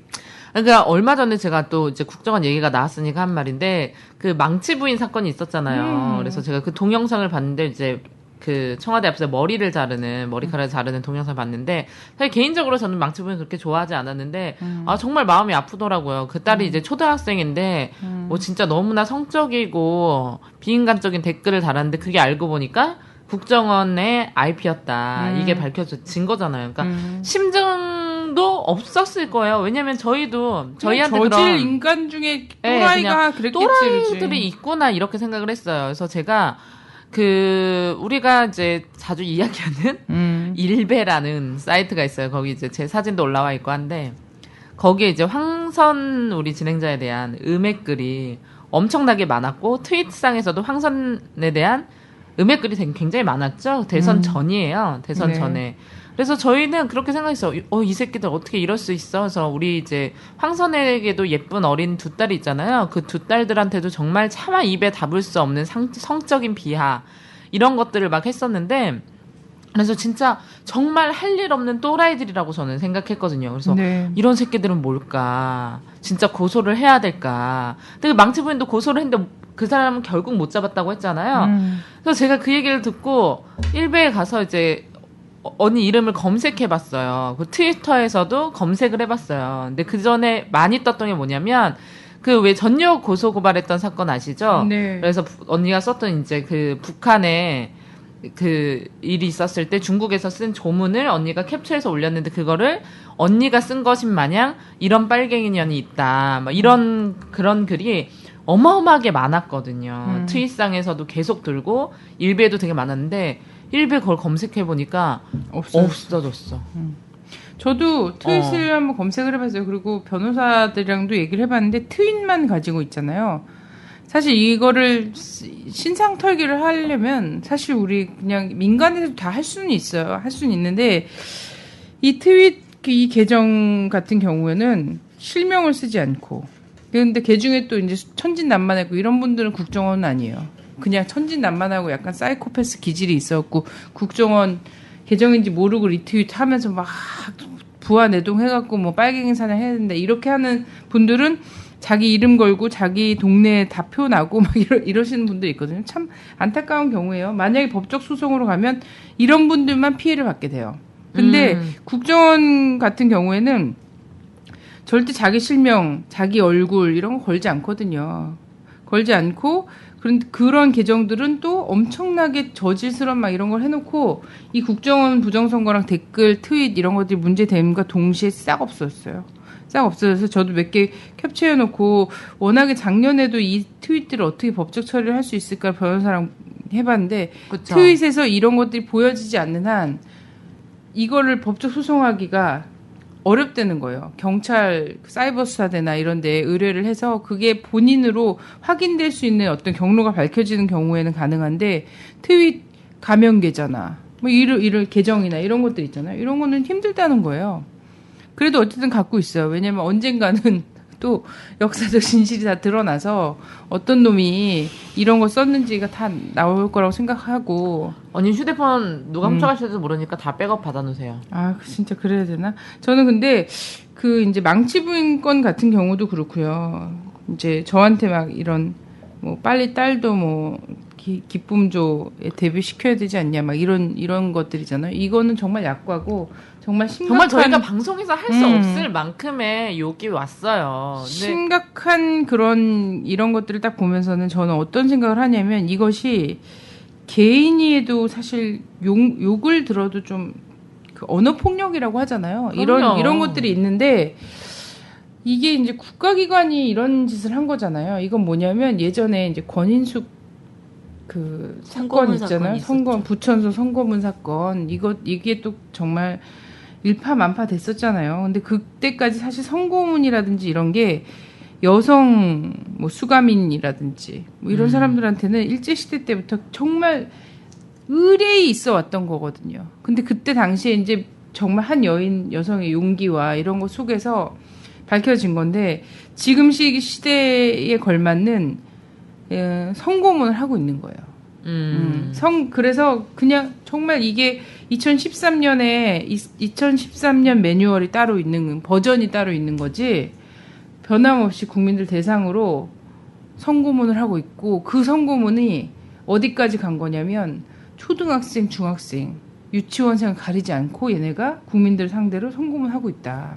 그러니까 얼마 전에 제가 또 이제 국정원 얘기가 나왔으니까 한 말인데 그 망치 부인 사건이 있었잖아요. 그래서 제가 그 동영상을 봤는데 이제 그 청와대 앞에서 머리카락을 자르는 동영상을 봤는데 사실 개인적으로 저는 망치 부인 그렇게 좋아하지 않았는데 아 정말 마음이 아프더라고요. 그 딸이 이제 초등학생인데 뭐 진짜 너무나 성적이고 비인간적인 댓글을 달았는데 그게 알고 보니까 국정원의 IP였다. 이게 밝혀진 거잖아요. 그러니까 심증도 없었을 거예요. 왜냐면 저희도 저희한테 저질 그런 인간 중에 또라이가 그랬겠지. 또라이들이 있구나 이렇게 생각을 했어요. 그래서 제가 우리가 이제 자주 이야기하는 일베라는 사이트가 있어요. 거기 이제 제 사진도 올라와 있고 한데 거기에 이제 황선 우리 진행자에 대한 음액글이 엄청나게 많았고 트윗상에서도 황선에 대한 음액글이 굉장히 많았죠. 대선 전이에요. 대선 네. 전에. 그래서 저희는 그렇게 생각했어요. 이 새끼들 어떻게 이럴 수 있어? 그래서 우리 이제 황선에게도 예쁜 어린 두 딸이 있잖아요. 그 두 딸들한테도 정말 차마 입에 담을 수 없는 성적인 비하 이런 것들을 막 했었는데 그래서 진짜 정말 할 일 없는 또라이들이라고 저는 생각했거든요. 그래서 네. 이런 새끼들은 뭘까? 진짜 고소를 해야 될까? 근데 그 망치부인도 고소를 했는데 그 사람은 결국 못 잡았다고 했잖아요. 그래서 제가 그 얘기를 듣고 일베에 가서 이제 언니 이름을 검색해봤어요. 그 트위터에서도 검색을 해봤어요. 근데 그 전에 많이 떴던 게 뭐냐면 그 왜 전역 고소 고발했던 사건 아시죠? 네. 그래서 언니가 썼던 이제 그 북한의 그 일이 있었을 때 중국에서 쓴 조문을 언니가 캡처해서 올렸는데 그거를 언니가 쓴 것인 마냥 이런 빨갱이 년이 있다. 막 이런 그런 글이 어마어마하게 많았거든요. 트윗상에서도 계속 들고 일베에도 되게 많았는데 일베 그걸 검색해 보니까 없어졌어. 저도 트윗을 한번 검색을 해봤어요. 그리고 변호사들이랑도 얘기를 해봤는데 트윗만 가지고 있잖아요. 사실 이거를 신상 털기를 하려면 사실 우리 그냥 민간에서 다 할 수는 있어요. 할 수는 있는데 이 트윗 이 계정 같은 경우에는 실명을 쓰지 않고 그런데 그 중에 또 이제 천진난만하고 이런 분들은 국정원은 아니에요. 그냥 천진난만하고 약간 사이코패스 기질이 있었고 국정원 계정인지 모르고 리트윗 하면서 막 부하 내동해갖고 뭐 빨갱이 사냥 해야 된다 이렇게 하는 분들은 자기 이름 걸고 자기 동네에 다 표나고 막 이러시는 분들이 있거든요. 참 안타까운 경우예요. 만약에 법적 소송으로 가면 이런 분들만 피해를 받게 돼요. 근데 국정원 같은 경우에는 절대 자기 실명, 자기 얼굴 이런 거 걸지 않거든요. 걸지 않고 그런 계정들은 또 엄청나게 저질스러운 막 이런 걸 해놓고 이 국정원 부정선거랑 댓글, 트윗 이런 것들이 문제됨과 동시에 싹 없었어요. 싹 없어져서 저도 몇 개 캡처해놓고 워낙에 작년에도 이 트윗들을 어떻게 법적 처리를 할 수 있을까 변호사랑 해봤는데 그쵸. 트윗에서 이런 것들이 보여지지 않는 한 이거를 법적 소송하기가 어렵다는 거예요. 경찰, 사이버 수사대나 이런 데 의뢰를 해서 그게 본인으로 확인될 수 있는 어떤 경로가 밝혀지는 경우에는 가능한데 트윗 가명 계좌나 뭐 이런 계정이나 이런 것들 있잖아요. 이런 거는 힘들다는 거예요. 그래도 어쨌든 갖고 있어요. 왜냐면 언젠가는 또 역사적 진실이 다 드러나서 어떤 놈이 이런 거 썼는지가 다 나올 거라고 생각하고. 언니 휴대폰 누가 훔쳐가실지도 모르니까 다 백업 받아놓으세요. 아, 진짜 그래야 되나? 저는 근데 그 이제 망치 부인 건 같은 경우도 그렇고요. 이제 저한테 막 이런 뭐 빨리 딸도 뭐 기쁨조에 데뷔시켜야 되지 않냐 막 이런 것들이잖아요. 이거는 정말 약과고 정말 심각한 저희가 방송에서 할 수 없을 만큼의 욕이 왔어요. 근데 심각한 이런 것들을 딱 보면서는 저는 어떤 생각을 하냐면 이것이 개인이 해도 사실 욕을 들어도 좀 그 언어 폭력이라고 하잖아요. 이런 것들이 있는데 이게 이제 국가기관이 이런 짓을 한 거잖아요. 이건 뭐냐면 예전에 이제 권인숙 그 사건 있잖아요. 부천서 선거문 사건. 이게 또 정말 일파만파 됐었잖아요. 근데 그때까지 사실 선거문이라든지 이런 게 여성 뭐 수가민이라든지 뭐 이런 사람들한테는 일제시대 때부터 정말 의뢰이 있어 왔던 거거든요. 근데 그때 당시에 이제 정말 한 여성의 용기와 이런 것 속에서 밝혀진 건데 지금 시대에 걸맞는 선고문을 하고 있는 거예요. 그래서 그냥 정말 이게 2013년 매뉴얼이 따로 있는 버전이 따로 있는 거지 변함없이 국민들 대상으로 선고문을 하고 있고 그 선고문이 어디까지 간 거냐면 초등학생, 중학생, 유치원생을 가리지 않고 얘네가 국민들 상대로 선고문 하고 있다.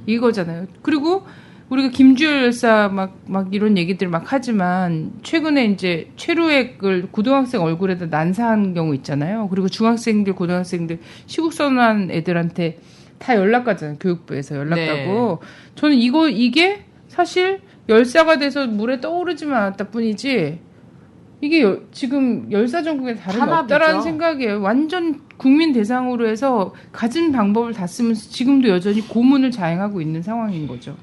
이거잖아요. 그리고 우리가 김주열 열사 막 이런 얘기들 막 하지만 최근에 이제 최루액을 고등학생 얼굴에다 난사한 경우 있잖아요. 그리고 중학생들, 고등학생들 시국 선언한 애들한테 다 연락 가잖아요. 교육부에서 연락 가고. 네. 저는 이게 사실 열사가 돼서 물에 떠오르지만 않았다 뿐이지 이게 지금 열사 전국에 다름이 없다라는 생각이에요. 완전 국민 대상으로 해서 가진 방법을 다 쓰면서 지금도 여전히 고문을 자행하고 있는 상황인 거죠.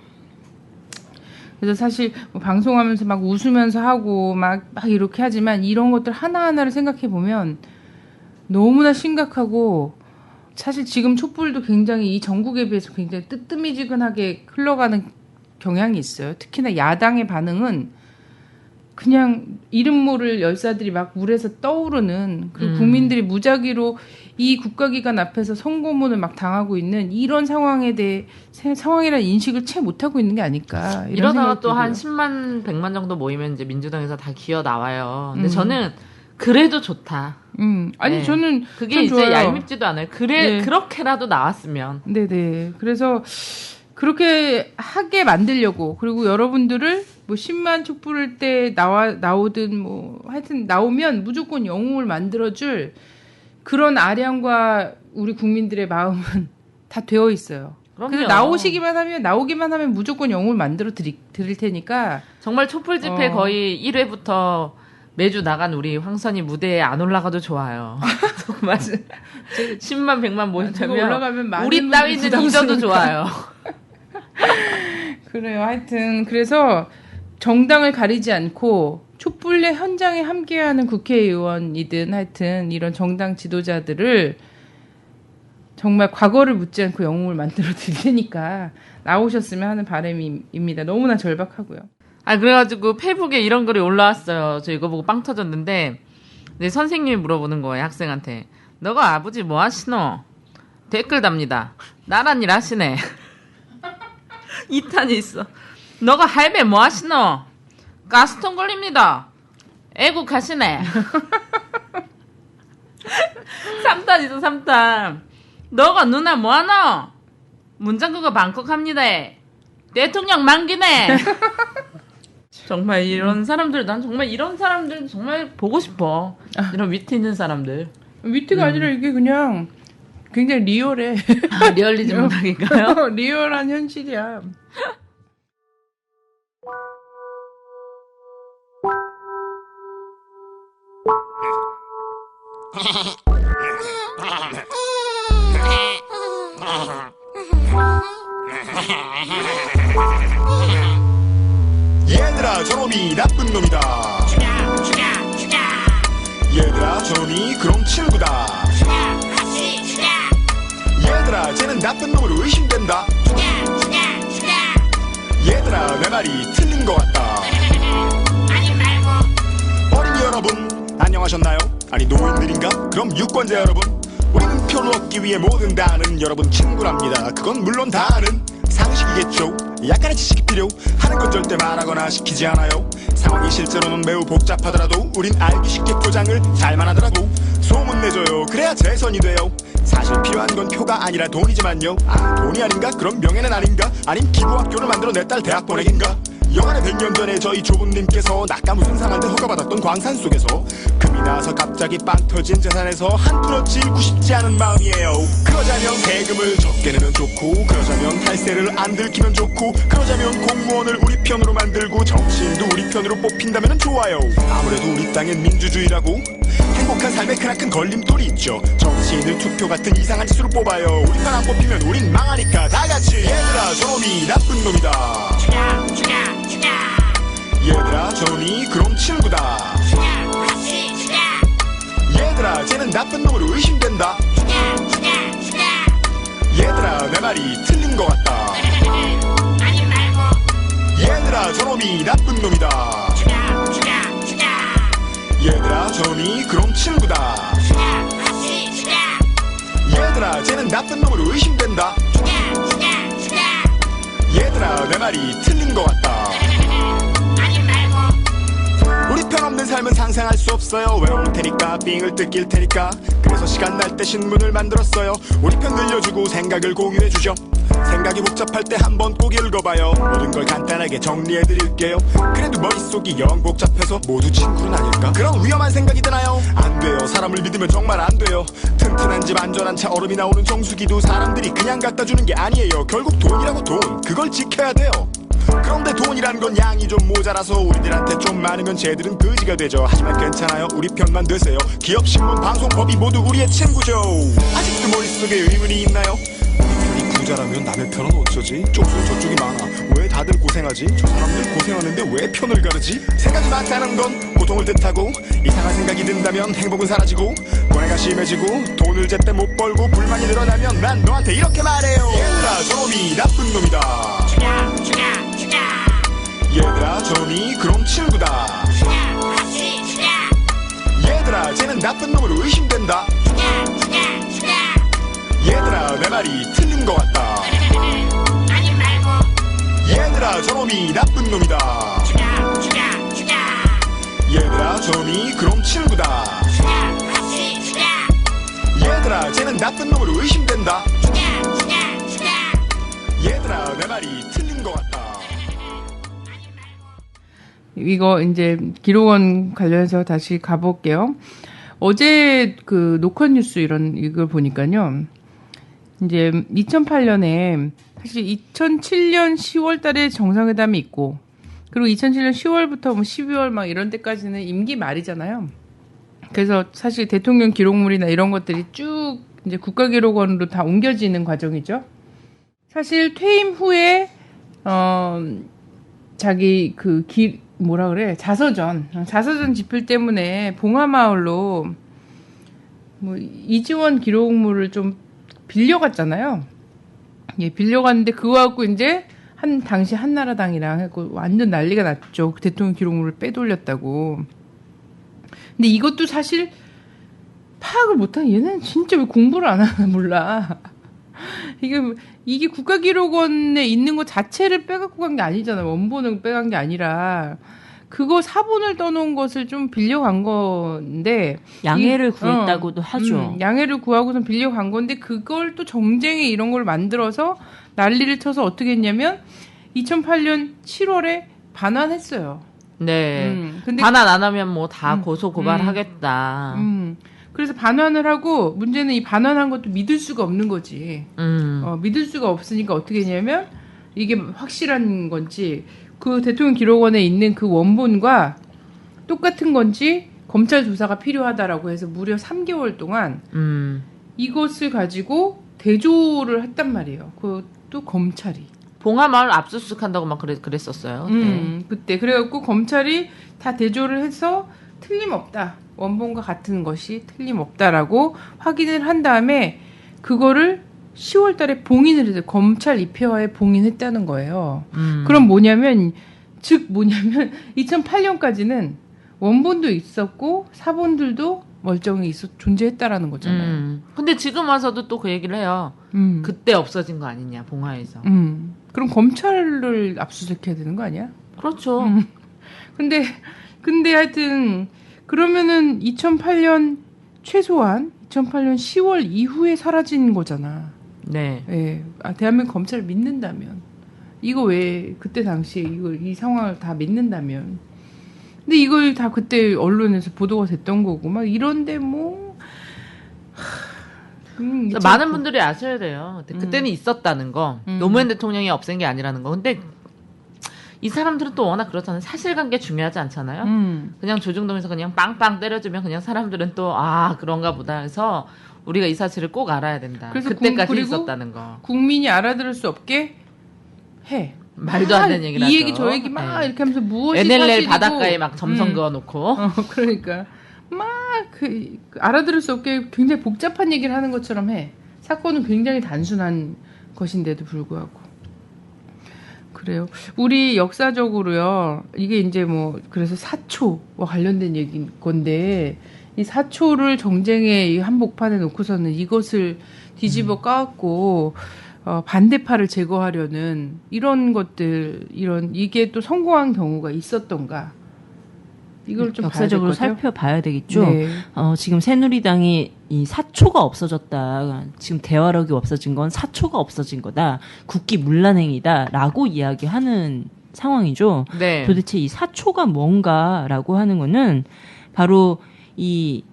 그래서 사실 뭐 방송하면서 막 웃으면서 하고 막 이렇게 하지만 이런 것들 하나하나를 생각해 보면 너무나 심각하고 사실 지금 촛불도 굉장히 이 전국에 비해서 굉장히 뜨뜨미지근하게 흘러가는 경향이 있어요. 특히나 야당의 반응은 그냥 이름 모를 열사들이 막 물에서 떠오르는 그리고 국민들이 무작위로 이 국가기관 앞에서 선고문을 막 당하고 있는 이런 상황이라는 인식을 채 못하고 있는 게 아닐까. 이러다가 또 한 10만, 100만 정도 모이면 이제 민주당에서 다 기어 나와요. 근데 저는 그래도 좋다. 아니, 네. 저는. 그게 이제 좋아요. 얄밉지도 않아요. 그렇게라도 나왔으면. 네네. 그래서 그렇게 하게 만들려고 그리고 여러분들을 뭐 10만 촛불 때 나오든 뭐 하여튼 나오면 무조건 영웅을 만들어줄 그런 아량과 우리 국민들의 마음은 다 되어 있어요. 그래서 나오기만 하면 무조건 영웅을 만들어 드릴 테니까 정말 촛불 집회 거의 1회부터 매주 나간 우리 황선이 무대에 안 올라가도 좋아요. 정말 10만 100만 모인다면 올라가면 많은 우리 따위는 잊어도 좋아요. 그래요. 하여튼 그래서 정당을 가리지 않고 촛불의 현장에 함께하는 국회의원이든 하여튼 이런 정당 지도자들을 정말 과거를 묻지 않고 영웅을 만들어 드릴 테니까 나오셨으면 하는 바람입니다. 너무나 절박하고요. 그래가지고 페이북에 이런 글이 올라왔어요. 저 이거 보고 빵 터졌는데 내 선생님이 물어보는 거예요. 학생한테. 너가 아버지 뭐 하시노? 댓글 답니다. 나란 일 하시네. 2탄이 있어. 너가 할배 뭐 하시노? 가스통 걸립니다. 애국하시네. 3탄 있어 3탄. 너가 누나 뭐 하노? 문장그거 방콕합니다. 대통령 만기네. 정말 이런 사람들 난 정말 이런 사람들 정말 보고 싶어. 이런 위트 있는 사람들. 위트가 아니라 이게 그냥 굉장히 리얼해. 리얼리즘 문학인가요? 리얼한 현실이야. 얘들아 저놈이 나쁜 놈이다. 얘들아 저놈이 그럼 친구다. 얘들아 쟤는 나쁜 놈으로 의심된다. 얘들아 내 말이 틀린 것 같다. 어린이 여러분 안녕하셨나요? 아니 노인들인가? 그럼 유권자 여러분, 우리는 표를 얻기 위해 뭐든 다 하는 여러분 친구랍니다. 그건 물론 다 아는 상식이겠죠. 약간의 지식이 필요하는 건 절대 말하거나 시키지 않아요. 상황이 실제로는 매우 복잡하더라도 우린 알기 쉽게 포장을 잘만 하더라고. 소문내줘요. 그래야 재선이 돼요. 사실 필요한 건 표가 아니라 돈이지만요. 돈이 아닌가? 그럼 명예는 아닌가? 아님 기부학교를 만들어 내 딸 대학 보내긴가? 영안의 100년 전에 저희 조부님께서 낙가 무슨 상한테 허가받았던 광산 속에서 금이 나서 갑자기 빵 터진 재산에서 한 푼어치 잃고 싶지 않은 마음이에요. 그러자면 세금을 적게 내면 좋고, 그러자면 탈세를 안 들키면 좋고, 그러자면 공무원을 우리 편으로 만들고 정치인도 우리 편으로 뽑힌다면 좋아요. 아무래도 우리 땅엔 민주주의라고 행복한 삶에 크나큰 걸림돌이 있죠. 정치인을 투표 같은 이상한 짓으로 뽑아요. 우리 편 안 뽑히면 우린 망하니까 다같이 얘들아 저놈이 나쁜 놈이다. 얘들아 저놈이 그럼 친구다. 얘들아 쟤는 나쁜 놈으로 의심된다. 얘들아 내 말이 틀린 것 같다. 얘들아 저놈이 나쁜 놈이다. 얘들아 저놈이 그럼 친구다. 얘들아 쟤는 나쁜 놈으로 의심된다. 얘들아 내 말이 틀린 것 같다. 우리 편 없는 삶은 상상할 수 없어요. 외로울 테니까 삥을 뜯길 테니까. 그래서 시간 날 때 신문을 만들었어요. 우리 편 늘려주고 생각을 공유해주죠. 생각이 복잡할 때 한번 꼭 읽어봐요. 모든 걸 간단하게 정리해드릴게요. 그래도 머릿속이 영 복잡해서 모두 친구는 아닐까? 그런 위험한 생각이 드나요? 안 돼요. 사람을 믿으면 정말 안 돼요. 튼튼한 집 안전한 차 얼음이 나오는 정수기도 사람들이 그냥 갖다 주는 게 아니에요. 결국 돈이라고 돈, 그걸 지켜야 돼요. 그런데 돈이란 건 양이 좀 모자라서 우리들한테 좀 많으면 쟤들은 거지가 되죠. 하지만 괜찮아요. 우리 편만 되세요. 기업, 신문, 방송, 법이 모두 우리의 친구죠. 아직도 머릿속에 의문이 있나요? 우리 편이 부자라면 남의 편은 어쩌지? 쪽수 저쪽이 많아. 왜 다들 고생하지? 저 사람들 고생하는데 왜 편을 가르지? 생각이 많다는 건 고통을 뜻하고, 이상한 생각이 든다면 행복은 사라지고, 고뇌가 심해지고, 돈을 제때 못 벌고 불만이 늘어나면 난 너한테 이렇게 말해요. 얘들아 저놈이 나쁜 놈이다. 얘들아 저놈이 그럼 친구다. 얘들아 쟤는 나쁜 놈으로 의심된다. 얘들아 내 말이 틀린 것 같다. 얘들아 저놈이 나쁜 놈이다. 얘들아 저놈이 그럼 친구다. 얘들아 쟤는 나쁜 놈으로 의심된다. 얘들아 내 말이 틀린 것 같다. 이거 이제 기록원 관련해서 다시 가볼게요. 어제 그 녹화뉴스 이걸 보니까요. 이제 2008년에 사실 2007년 10월 달에 정상회담이 있고, 그리고 2007년 10월부터 뭐 12월 막 이런 때까지는 임기 말이잖아요. 그래서 사실 대통령 기록물이나 이런 것들이 쭉 이제 국가기록원으로 다 옮겨지는 과정이죠. 사실 퇴임 후에 자기 자서전 집필 때문에 봉하마을로 뭐 이지원 기록물을 좀 빌려갔잖아요. 예, 빌려갔는데 그거 갖고 이제 당시 한나라당이랑 하고 완전 난리가 났죠. 대통령 기록물을 빼돌렸다고. 근데 이것도 사실 파악을 못하는, 얘는 진짜 왜 공부를 안 하나 몰라. 이게 국가기록원에 있는 것 자체를 빼갖고 간 게 아니잖아요. 원본을 빼간 게 아니라 그거 사본을 떠놓은 것을 좀 빌려간 건데, 양해를 구했다고도 하죠. 양해를 구하고선 빌려간 건데 그걸 또 정쟁에 이런 걸 만들어서 난리를 쳐서 어떻게 했냐면 2008년 7월에 반환했어요. 네. 근데 반환 안 하면 뭐 다 고소 고발하겠다. 그래서 반환을 하고, 문제는 이 반환한 것도 믿을 수가 없는 거지. 믿을 수가 없으니까 어떻게 했냐면 이게 확실한 건지 그 대통령 기록원에 있는 그 원본과 똑같은 건지 검찰 조사가 필요하다라고 해서 무려 3개월 동안 이것을 가지고 대조를 했단 말이에요. 그것도 검찰이. 봉하마을 압수수색한다고 막 그랬었어요. 그때. 그래갖고 검찰이 다 대조를 해서 틀림없다. 원본과 같은 것이 틀림없다라고 확인을 한 다음에 그거를 10월 달에 봉인을 해서 검찰 입회화에 봉인했다는 거예요. 그럼 뭐냐면 2008년까지는 원본도 있었고 사본들도 멀쩡히 존재했다라는 거잖아요. 근데 지금 와서도 또 그 얘기를 해요. 그때 없어진 거 아니냐, 봉화에서. 그럼 검찰을 압수수색해야 되는 거 아니야? 그렇죠. 근데 하여튼 그러면은 2008년 최소한 2008년 10월 이후에 사라진 거잖아. 네. 예. 대한민국 검찰을 믿는다면, 이거 왜 그때 당시에 이 상황을 다 믿는다면, 근데 이걸 다 그때 언론에서 보도가 됐던 거고 막 이런데 뭐 많은 분들이 아셔야 돼요. 그때는 있었다는 거. 노무현 대통령이 없앤 게 아니라는 거. 근데 이 사람들은 또 워낙 그렇잖아요. 사실관계 중요하지 않잖아요. 그냥 조중동에서 그냥 빵빵 때려주면 그냥 사람들은 또 그런가 보다 해서 우리가 이 사실을 꼭 알아야 된다. 그래서 그때까지 그리고 있었다는 거. 국민이 알아들을 수 없게 해. 말도 안 되는 얘기를 이 하죠. 얘기 저 얘기 막 네. 이렇게 하면서 무엇이 NLL 사실이고, 바닷가에 막 점선 그어놓고. 그러니까 막 알아들을 수 없게 굉장히 복잡한 얘기를 하는 것처럼 해. 사건은 굉장히 단순한 것인데도 불구하고. 그래요. 우리 역사적으로요. 이게 이제 뭐 그래서 사초와 관련된 얘기인 건데, 이 사초를 정쟁의 한복판에 놓고서는 이것을 뒤집어 까갖고 반대파를 제거하려는 이런 것들, 이게 또 성공한 경우가 있었던가? 이걸 좀 역사적으로 봐야 될 것 같아요. 살펴봐야 되겠죠. 네. 지금 새누리당이 이 사초가 없어졌다. 지금 대화력이 없어진 건 사초가 없어진 거다. 국기 문란행위다라고 이야기하는 상황이죠. 네. 도대체 이 사초가 뭔가라고 하는 거는 바로 이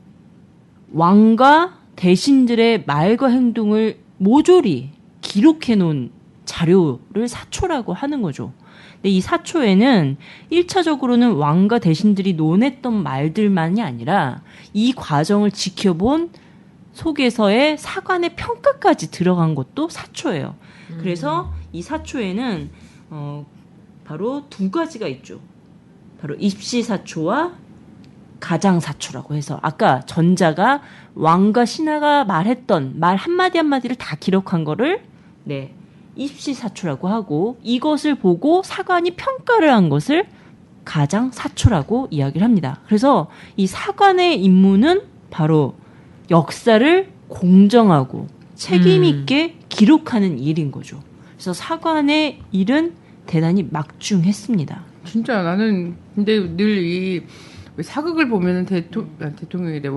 왕과 대신들의 말과 행동을 모조리 기록해 놓은 자료를 사초라고 하는 거죠. 근데 이 사초에는 1차적으로는 왕과 대신들이 논했던 말들만이 아니라 이 과정을 지켜본 속에서의 사관의 평가까지 들어간 것도 사초예요. 그래서 이 사초에는 바로 두 가지가 있죠. 바로 입시사초와 가장사초라고 해서 아까 전자가 왕과 신하가 말했던 말 한마디 한마디를 다 기록한 거를 입시사초라고 하고, 이것을 보고 사관이 평가를 한 것을 가장사초라고 이야기를 합니다. 그래서 이 사관의 임무는 바로 역사를 공정하고 책임 있게 기록하는 일인 거죠. 그래서 사관의 일은 대단히 막중했습니다. 진짜 나는 근데 늘 이 사극을 보면은 대통령이래,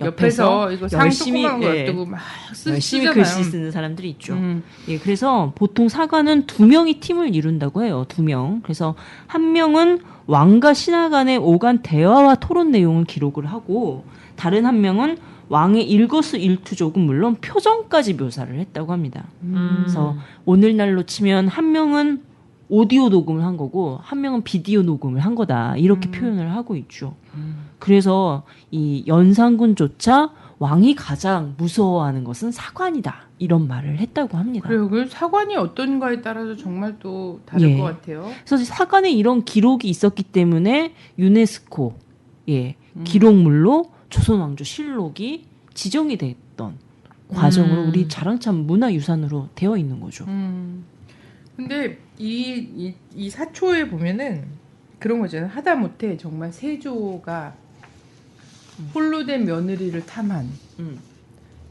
옆에서 이거 상 열심히, 조그만 거 예. 놔두고 막 열심히 쓰잖아요. 글씨 쓰는 사람들이 있죠. 음. 예, 그래서 보통 사관은 2명이 팀을 이룬다고 해요. 2명. 그래서 한 명은 왕과 신하 간의 오간 대화와 토론 내용을 기록을 하고 다른 한 명은 왕의 일거수일투족은 물론 표정까지 묘사를 했다고 합니다. 그래서 오늘날로 치면 한 명은 오디오 녹음을 한 거고 한 명은 비디오 녹음을 한 거다. 이렇게 표현을 하고 있죠. 그래서 이 연산군조차 왕이 가장 무서워하는 것은 사관이다. 이런 말을 했다고 합니다. 그래요. 그 사관이 어떤가에 따라서 정말 또 다를 예. 것 같아요. 그래서 사관에 이런 기록이 있었기 때문에 유네스코 기록물로 조선왕조 실록이 지정이 됐던 과정으로 우리 자랑참 문화유산으로 되어 있는 거죠. 근데 이 사초에 보면은 그런 거잖아요. 하다못해 정말 세조가 홀로 된 며느리를 탐한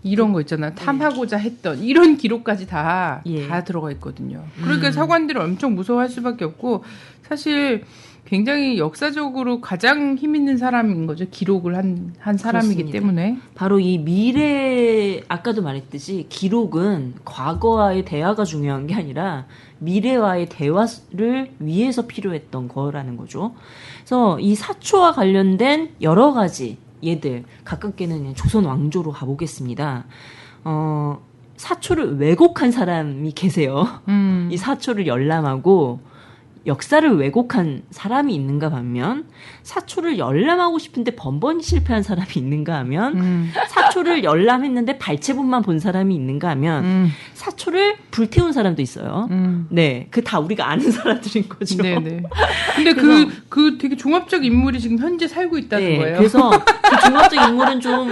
이런 거 있잖아. 탐하고자 했던 이런 기록까지 다 예. 들어가 있거든요. 그러니까 사관들이 엄청 무서워할 수밖에 없고 사실 굉장히 역사적으로 가장 힘 있는 사람인 거죠. 기록을 한 사람이기 그렇습니다. 때문에. 바로 이 미래 아까도 말했듯이 기록은 과거와의 대화가 중요한 게 아니라 미래와의 대화를 위해서 필요했던 거라는 거죠. 그래서 이 사초와 관련된 여러 가지 예들 가깝게는 조선 왕조로 가보겠습니다. 사초를 왜곡한 사람이 계세요. 이 사초를 열람하고 역사를 왜곡한 사람이 있는가 반면 사초를 열람하고 싶은데 번번이 실패한 사람이 있는가 하면 사초를 열람했는데 발췌본만 본 사람이 있는가 하면 사초를 불태운 사람도 있어요. 네, 그 다 우리가 아는 사람들인 거죠. 네네. 근데 그 되게 종합적 인물이 지금 현재 살고 있다는 네, 거예요. 그래서 그 종합적 인물은 좀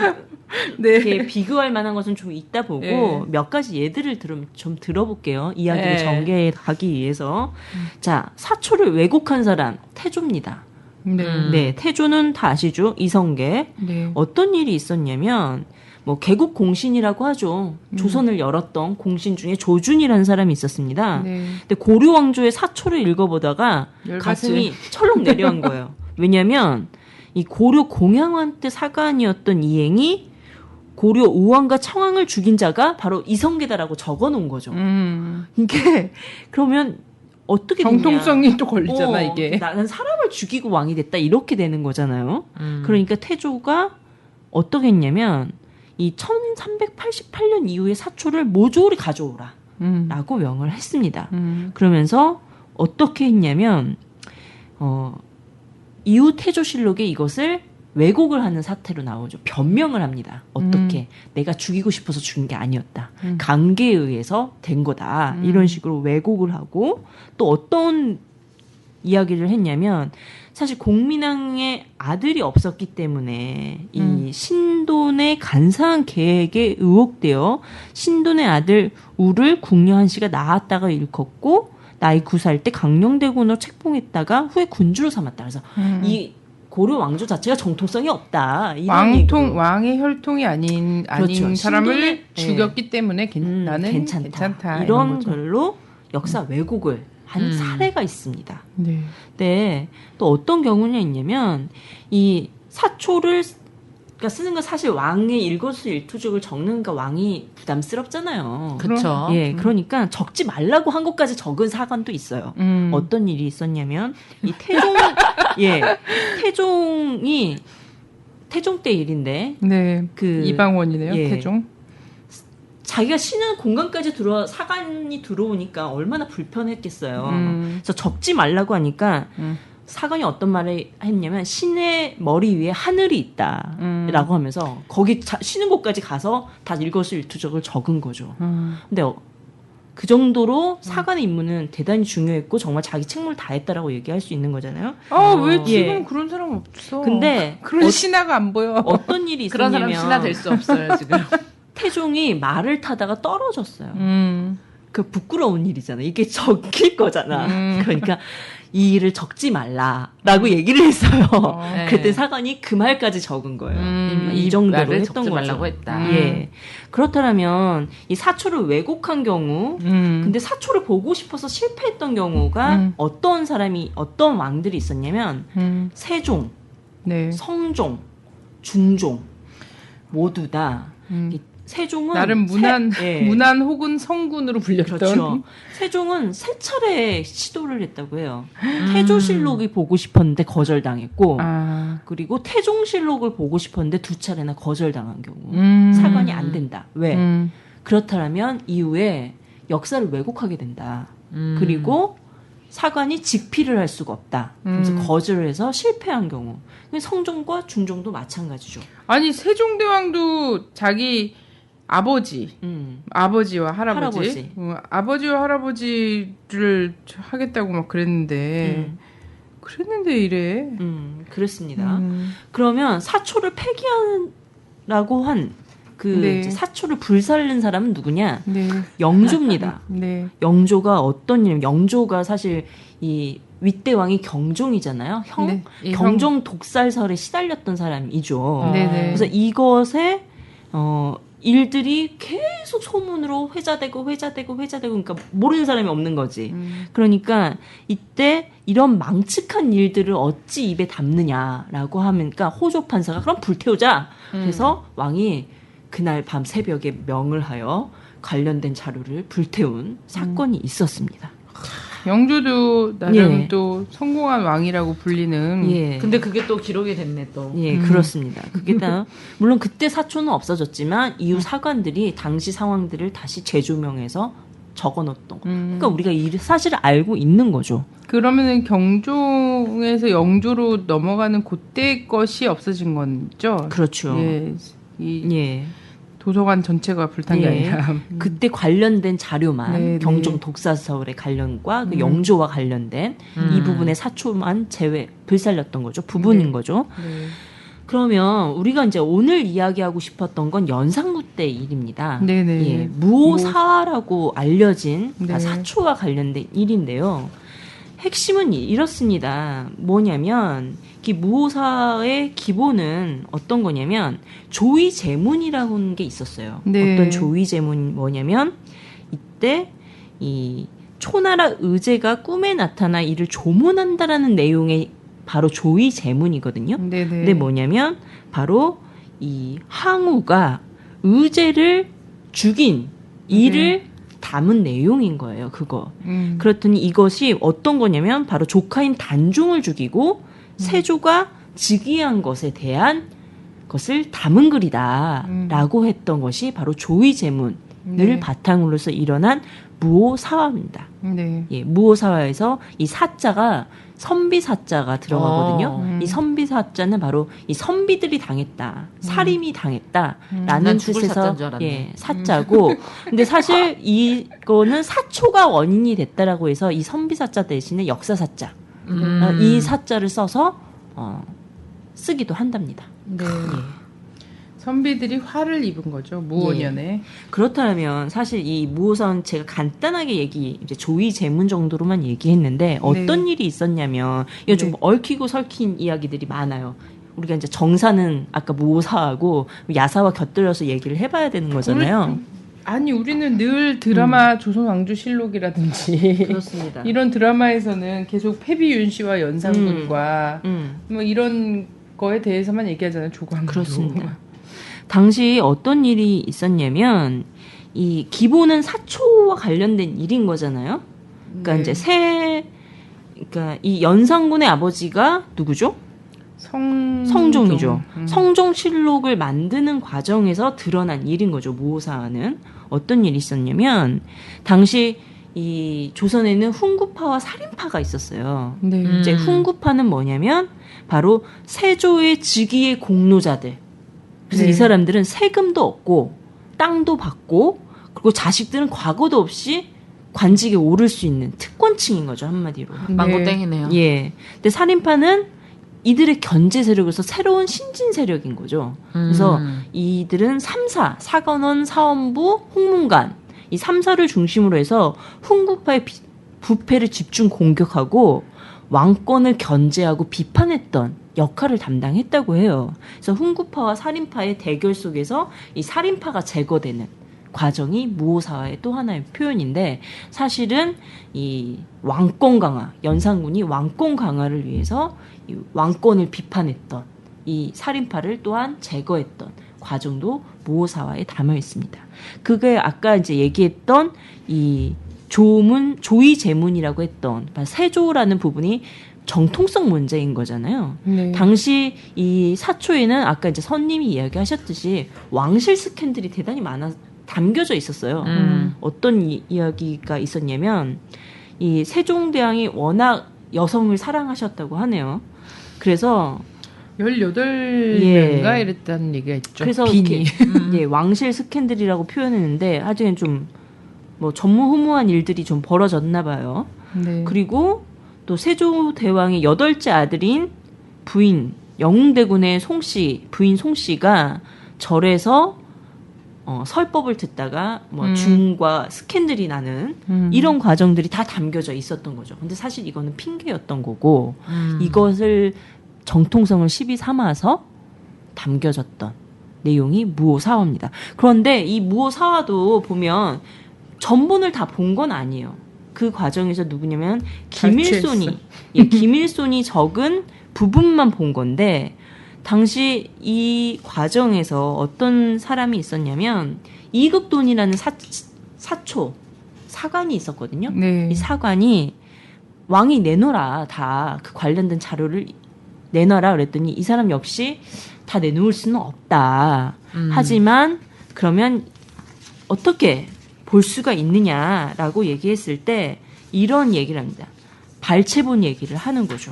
네. 이렇게 비교할 만한 것은 좀 있다 보고 네. 몇 가지 예들을 좀 들어볼게요. 이야기를 네. 전개해 가기 위해서. 자, 사초를 왜곡한 사람 태조입니다. 네. 네, 태조는 다 아시죠? 이성계. 네. 어떤 일이 있었냐면 뭐 개국 공신이라고 하죠. 조선을 열었던 공신 중에 조준이라는 사람이 있었습니다. 네. 근데 고려 왕조의 사초를 읽어보다가 열받지. 가슴이 철렁 내려간 거예요. 왜냐하면 이 고려 공양왕 때 사관이었던 이행이 고려 우왕과 청왕을 죽인 자가 바로 이성계다라고 적어놓은 거죠. 이게 그러면 어떻게 됐냐? 정통성이 또 걸리잖아 이게. 나는 사람을 죽이고 왕이 됐다 이렇게 되는 거잖아요. 그러니까 태조가 어떻게 했냐면 이 1388년 이후에 사초를 모조리 가져오라 라고 명을 했습니다. 그러면서 어떻게 했냐면 이후 태조실록에 이것을 왜곡을 하는 사태로 나오죠. 변명을 합니다. 어떻게 내가 죽이고 싶어서 죽인 게 아니었다. 강계에 의해서 된 거다. 이런 식으로 왜곡을 하고 또 어떤 이야기를 했냐면 사실 공민왕의 아들이 없었기 때문에 이 신돈의 간사한 계획에 의혹되어 신돈의 아들 우를 궁녀한 씨가 낳았다가 일컫고 나이 9살 때 강령대군으로 책봉했다가 후에 군주로 삼았다. 그래서 이 고려 왕조 자체가 정통성이 없다. 이런 얘기로. 왕의 혈통이 아닌 그렇죠. 사람을 신분이- 죽였기 때문에 나는 괜찮다. 이런 거죠. 걸로 역사 왜곡을 한 사례가 있습니다. 네. 네. 또 어떤 경우는 있냐면 이 사초를 그러니까 쓰는 건 사실 왕의 일거수일투족을 적는 거 왕이 부담스럽잖아요. 그렇죠. 예, 그러니까 적지 말라고 한 것까지 적은 사관도 있어요. 어떤 일이 있었냐면 이 태종이 태종 때 일인데 네. 그 이방원이네요. 예. 태종. 자기가 쉬는 공간까지 사관이 들어오니까 얼마나 불편했겠어요. 그래서 적지 말라고 하니까 사관이 어떤 말을 했냐면 신의 머리 위에 하늘이 있다라고 하면서 거기 쉬는 곳까지 가서 다 일거수일투족을 적은 거죠. 근데 그 정도로 사관의 임무는 대단히 중요했고 정말 자기 책무를 다했다라고 얘기할 수 있는 거잖아요. 왜 지금 예. 그런 사람 없어? 근데 그런 신하가 안 보여. 어떤 일이 그런 사람 있었냐면 신화 될 수 없어요 지금. 태종이 말을 타다가 떨어졌어요. 그 부끄러운 일이잖아. 이게 적힐 거잖아. 그러니까 이 일을 적지 말라라고 얘기를 했어요. 네. 그때 사관이 그 말까지 적은 거예요. 이 이 정도로 말을 했던 적지 거죠. 말라고 했다. 예. 그렇다면 이 사초를 왜곡한 경우, 근데 사초를 보고 싶어서 실패했던 경우가 어떤 왕들이 있었냐면 세종, 네. 성종, 중종. 모두 다 이 세종은 나름 문안 예. 문안 혹은 성군으로 불렸던. 그렇죠. 세종은 3차례 시도를 했다고 해요. 태조실록이 보고 싶었는데 거절당했고, 아, 그리고 태종실록을 보고 싶었는데 2차례나 거절당한 경우. 사관이 안 된다. 왜? 그렇다면 이후에 역사를 왜곡하게 된다. 그리고 사관이 직필을 할 수가 없다. 그래서 거절을 해서 실패한 경우. 성종과 중종도 마찬가지죠. 아니 세종대왕도 자기 아버지, 아버지와 할아버지, 아버지와 할아버지를 하겠다고 막 그랬는데 이래. 그렇습니다. 그러면 사초를 폐기하라고 한 그 네. 사초를 불살른 사람은 누구냐? 네. 영조입니다. 네. 영조가 어떤 일? 영조가 사실 이 윗대왕이 경종이잖아요. 네. 예, 경종 독살설에 시달렸던 사람이죠. 네네. 그래서 이것에 일들이 계속 소문으로 회자되고 그러니까 모르는 사람이 없는 거지. 그러니까 이때 이런 망측한 일들을 어찌 입에 담느냐라고 하니까 호조 판사가 그럼 불태우자. 그래서 왕이 그날 밤 새벽에 명을 하여 관련된 자료를 불태운 사건이 있었습니다. 영조도 나름 예. 또 성공한 왕이라고 불리는. 예. 근데 그게 또 기록이 됐네 또. 예, 그렇습니다. 그게 다 물론 그때 사초는 없어졌지만 이후 사관들이 당시 상황들을 다시 재조명해서 적어놓았던 거. 그러니까 우리가 이 사실을 알고 있는 거죠. 그러면은 경종에서 영조로 넘어가는 그때 것이 없어진 거죠. 그렇죠. 예. 이 예. 도서관 전체가 불탄 게 예. 아니라. 그때 관련된 자료만 네, 경종 네. 독사설의 관련과 그 영조와 관련된 이 부분의 사초만 불살렸던 거죠. 부분인 네. 거죠. 네. 그러면 우리가 이제 오늘 이야기하고 싶었던 건 연산구 때 일입니다. 네네. 예, 무오사화라고 알려진 네. 사초와 관련된 일인데요. 핵심은 이렇습니다. 뭐냐면 이 무오사의 기본은 어떤 거냐면 조의제문이라고 하는 게 있었어요. 네. 어떤 조의제문이 뭐냐면 이때 이 초나라 의제가 꿈에 나타나 이를 조문한다라는 내용의 바로 조의제문이거든요. 네네. 근데 뭐냐면 바로 이 항우가 의제를 죽인 이를 담은 내용인 거예요. 그거. 그렇더니 이것이 어떤 거냐면 바로 조카인 단종을 죽이고 세조가 즉위한 것에 대한 것을 담은 글이다라고 했던 것이 바로 조의제문을 네. 바탕으로서 일어난 무오사화입니다. 네. 예, 무오사화에서 이 사자가 선비사자가 들어가거든요. 이 선비사자는 바로 이 선비들이 당했다, 살인이 당했다라는 난 죽을 뜻에서 사자인 줄 알았네. 예, 사자고. 근데 사실 이거는 사초가 원인이 됐다라고 해서 이 선비사자 대신에 역사사자, 이 사자를 써서 쓰기도 한답니다. 네. 예. 선비들이 화를 입은 거죠. 무오년에. 그렇다면 사실 이 무오사는 제가 간단하게 이제 조의 제문 정도로만 얘기했는데 어떤 일이 있었냐면 이거 좀 네. 얽히고 설킨 이야기들이 많아요. 우리가 이제 정사는 아까 무오사하고 야사와 곁들여서 얘기를 해봐야 되는 거잖아요. 아니 우리는 늘 드라마 조선왕조실록이라든지 그렇습니다. 이런 드라마에서는 계속 패비윤 씨와 연산군과 뭐 이런 거에 대해서만 얘기하잖아요. 조광조. 그렇습니다. 당시 어떤 일이 있었냐면 이 기본은 사초와 관련된 일인 거잖아요. 그러니까 네. 이제 그러니까 이 연산군의 아버지가 누구죠? 성종이죠. 성종실록을 만드는 과정에서 드러난 일인 거죠. 무오사는 어떤 일이 있었냐면 당시 이 조선에는 훈구파와 살인파가 있었어요. 네. 이제 훈구파는 뭐냐면 바로 세조의 즉위의 공로자들. 그래서 네. 이 사람들은 세금도 얻고 땅도 받고 그리고 자식들은 과거도 없이 관직에 오를 수 있는 특권층인 거죠, 한마디로. 망고땡이네요. 예. 근데 살인파는 이들의 견제 세력에서 새로운 신진 세력인 거죠. 그래서 이들은 3사, 사관원, 사원부, 홍문관 이 3사를 중심으로 해서 훈구파의 부패를 집중 공격하고 왕권을 견제하고 비판했던 역할을 담당했다고 해요. 그래서 훈구파와 살인파의 대결 속에서 이 살인파가 제거되는 과정이 무오사화의 또 하나의 표현인데 사실은 이 왕권 강화, 연산군이 왕권 강화를 위해서 이 왕권을 비판했던 이 살인파를 또한 제거했던 과정도 무오사화에 담아 있습니다. 그게 아까 이제 얘기했던 이 조의 제문이라고 했던 세조라는 부분이 정통성 문제인 거잖아요. 네. 당시 이 사초에는 아까 이제 선님이 이야기하셨듯이 왕실 스캔들이 대단히 담겨져 있었어요. 어떤 이야기가 있었냐면 이 세종대왕이 워낙 여성을 사랑하셨다고 하네요. 그래서 18명인가 이랬다는 얘기가 있죠. 그래서 이렇게 왕실 스캔들이라고 표현했는데 하여튼 좀 뭐 전무후무한 일들이 좀 벌어졌나 봐요. 네. 그리고 또 세조대왕의 8째 아들인 부인 영웅대군의 부인 송씨가 절에서 설법을 듣다가 뭐 중과 스캔들이 나는 이런 과정들이 다 담겨져 있었던 거죠. 근데 사실 이거는 핑계였던 거고 이것을 정통성을 시비 삼아서 담겨졌던 내용이 무오사화입니다. 그런데 이 무오사화도 보면 전본을 다 본 건 아니에요. 그 과정에서 누구냐면 김일손이 적은 부분만 본 건데 당시 이 과정에서 어떤 사람이 있었냐면 이극돈이라는 사관이 있었거든요. 네. 이 사관이 왕이 내놓으라 다 그 관련된 자료를 내놔라 그랬더니 이 사람 역시 다 내놓을 수는 없다. 하지만 그러면 어떻게 볼 수가 있느냐라고 얘기했을 때 이런 얘기를 합니다. 발췌본 얘기를 하는 거죠.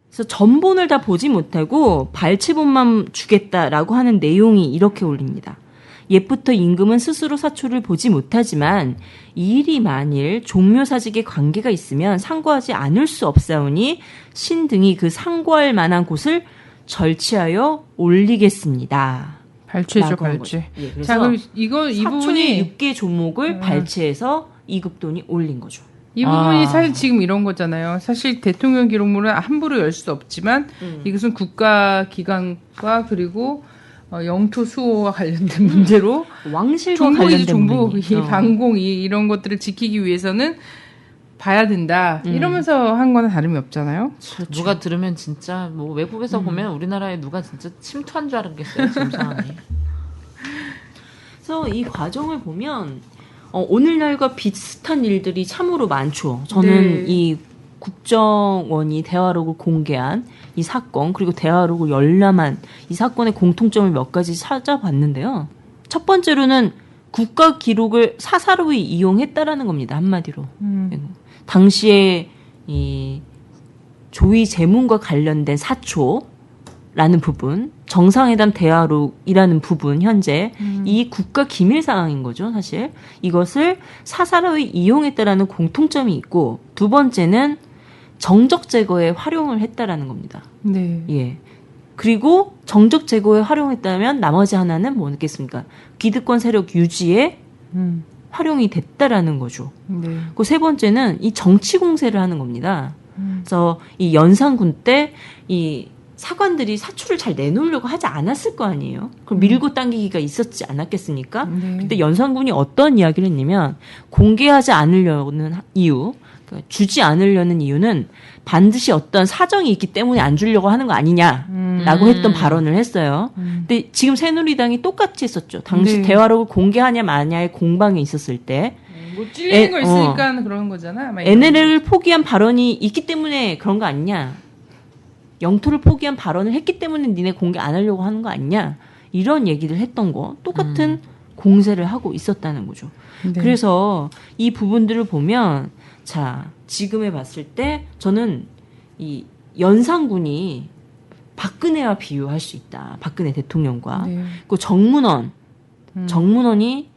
그래서 전본을 다 보지 못하고 발췌본만 주겠다라고 하는 내용이 이렇게 올립니다. 옛부터 임금은 스스로 사초를 보지 못하지만 이 일이 만일 종묘사직에 관계가 있으면 상고하지 않을 수 없사오니 신등이 그 상고할 만한 곳을 절취하여 올리겠습니다. 발췌죠, 발췌. 예, 그래서 자, 그럼 이 사초의 부분이 6개 조목을 발췌해서 이급돈이 올린 거죠. 이 부분이 사실 지금 이런 거잖아요. 사실 대통령 기록물은 함부로 열 수 없지만 이것은 국가기관과 그리고 영토 수호와 관련된 문제로 왕실과 정부 관련된 정부 문제. 이 방공 이런 것들을 지키기 위해서는 봐야 된다. 이러면서 한 거는 다름이 없잖아요. 누가 들으면 진짜 뭐 외국에서 보면 우리나라에 누가 진짜 침투한 줄 알았겠어요. 지금 상황이. 그래서 이 과정을 보면 오늘날과 비슷한 일들이 참으로 많죠. 저는 네. 이 국정원이 대화록을 공개한 이 사건 그리고 대화록을 열람한 이 사건의 공통점을 몇 가지 찾아봤는데요. 첫 번째로는 국가 기록을 사사로이 이용했다라는 겁니다. 한마디로. 당시에 이 조의 제문과 관련된 사초라는 부분, 정상회담 대화록이라는 부분 현재 이 국가 기밀 사항인 거죠. 사실 이것을 사사로이 이용했다라는 공통점이 있고 두 번째는 정적 제거에 활용을 했다라는 겁니다. 네. 예. 그리고 정적 제거에 활용했다면 나머지 하나는 뭐겠습니까? 기득권 세력 유지에 활용이 됐다라는 거죠. 네. 그 세 번째는 이 정치 공세를 하는 겁니다. 그래서 이 연산군 때 이 사관들이 사초를 잘 내놓으려고 하지 않았을 거 아니에요. 그럼 밀고 당기기가 있었지 않았겠습니까? 네. 그때 연산군이 어떤 이야기를 했냐면 공개하지 않으려는 이유, 그러니까 주지 않으려는 이유는 반드시 어떤 사정이 있기 때문에 안 주려고 하는 거 아니냐라고 했던 발언을 했어요. 근데 지금 새누리당이 똑같이 했었죠. 당시 네. 대화록을 공개하냐 마냐의 공방에 있었을 때 뭐 찔리는 거 있으니까 그런 거잖아. 막 이런 NLL을 포기한 발언이 있기 때문에 그런 거 아니냐. 영토를 포기한 발언을 했기 때문에 니네 공개 안 하려고 하는 거 아니냐. 이런 얘기를 했던 거 똑같은 공세를 하고 있었다는 거죠. 네. 그래서 이 부분들을 보면 자 지금에 봤을 때 저는 이 연산군이 박근혜와 비유할 수 있다. 박근혜 대통령과. 네. 그 정문원이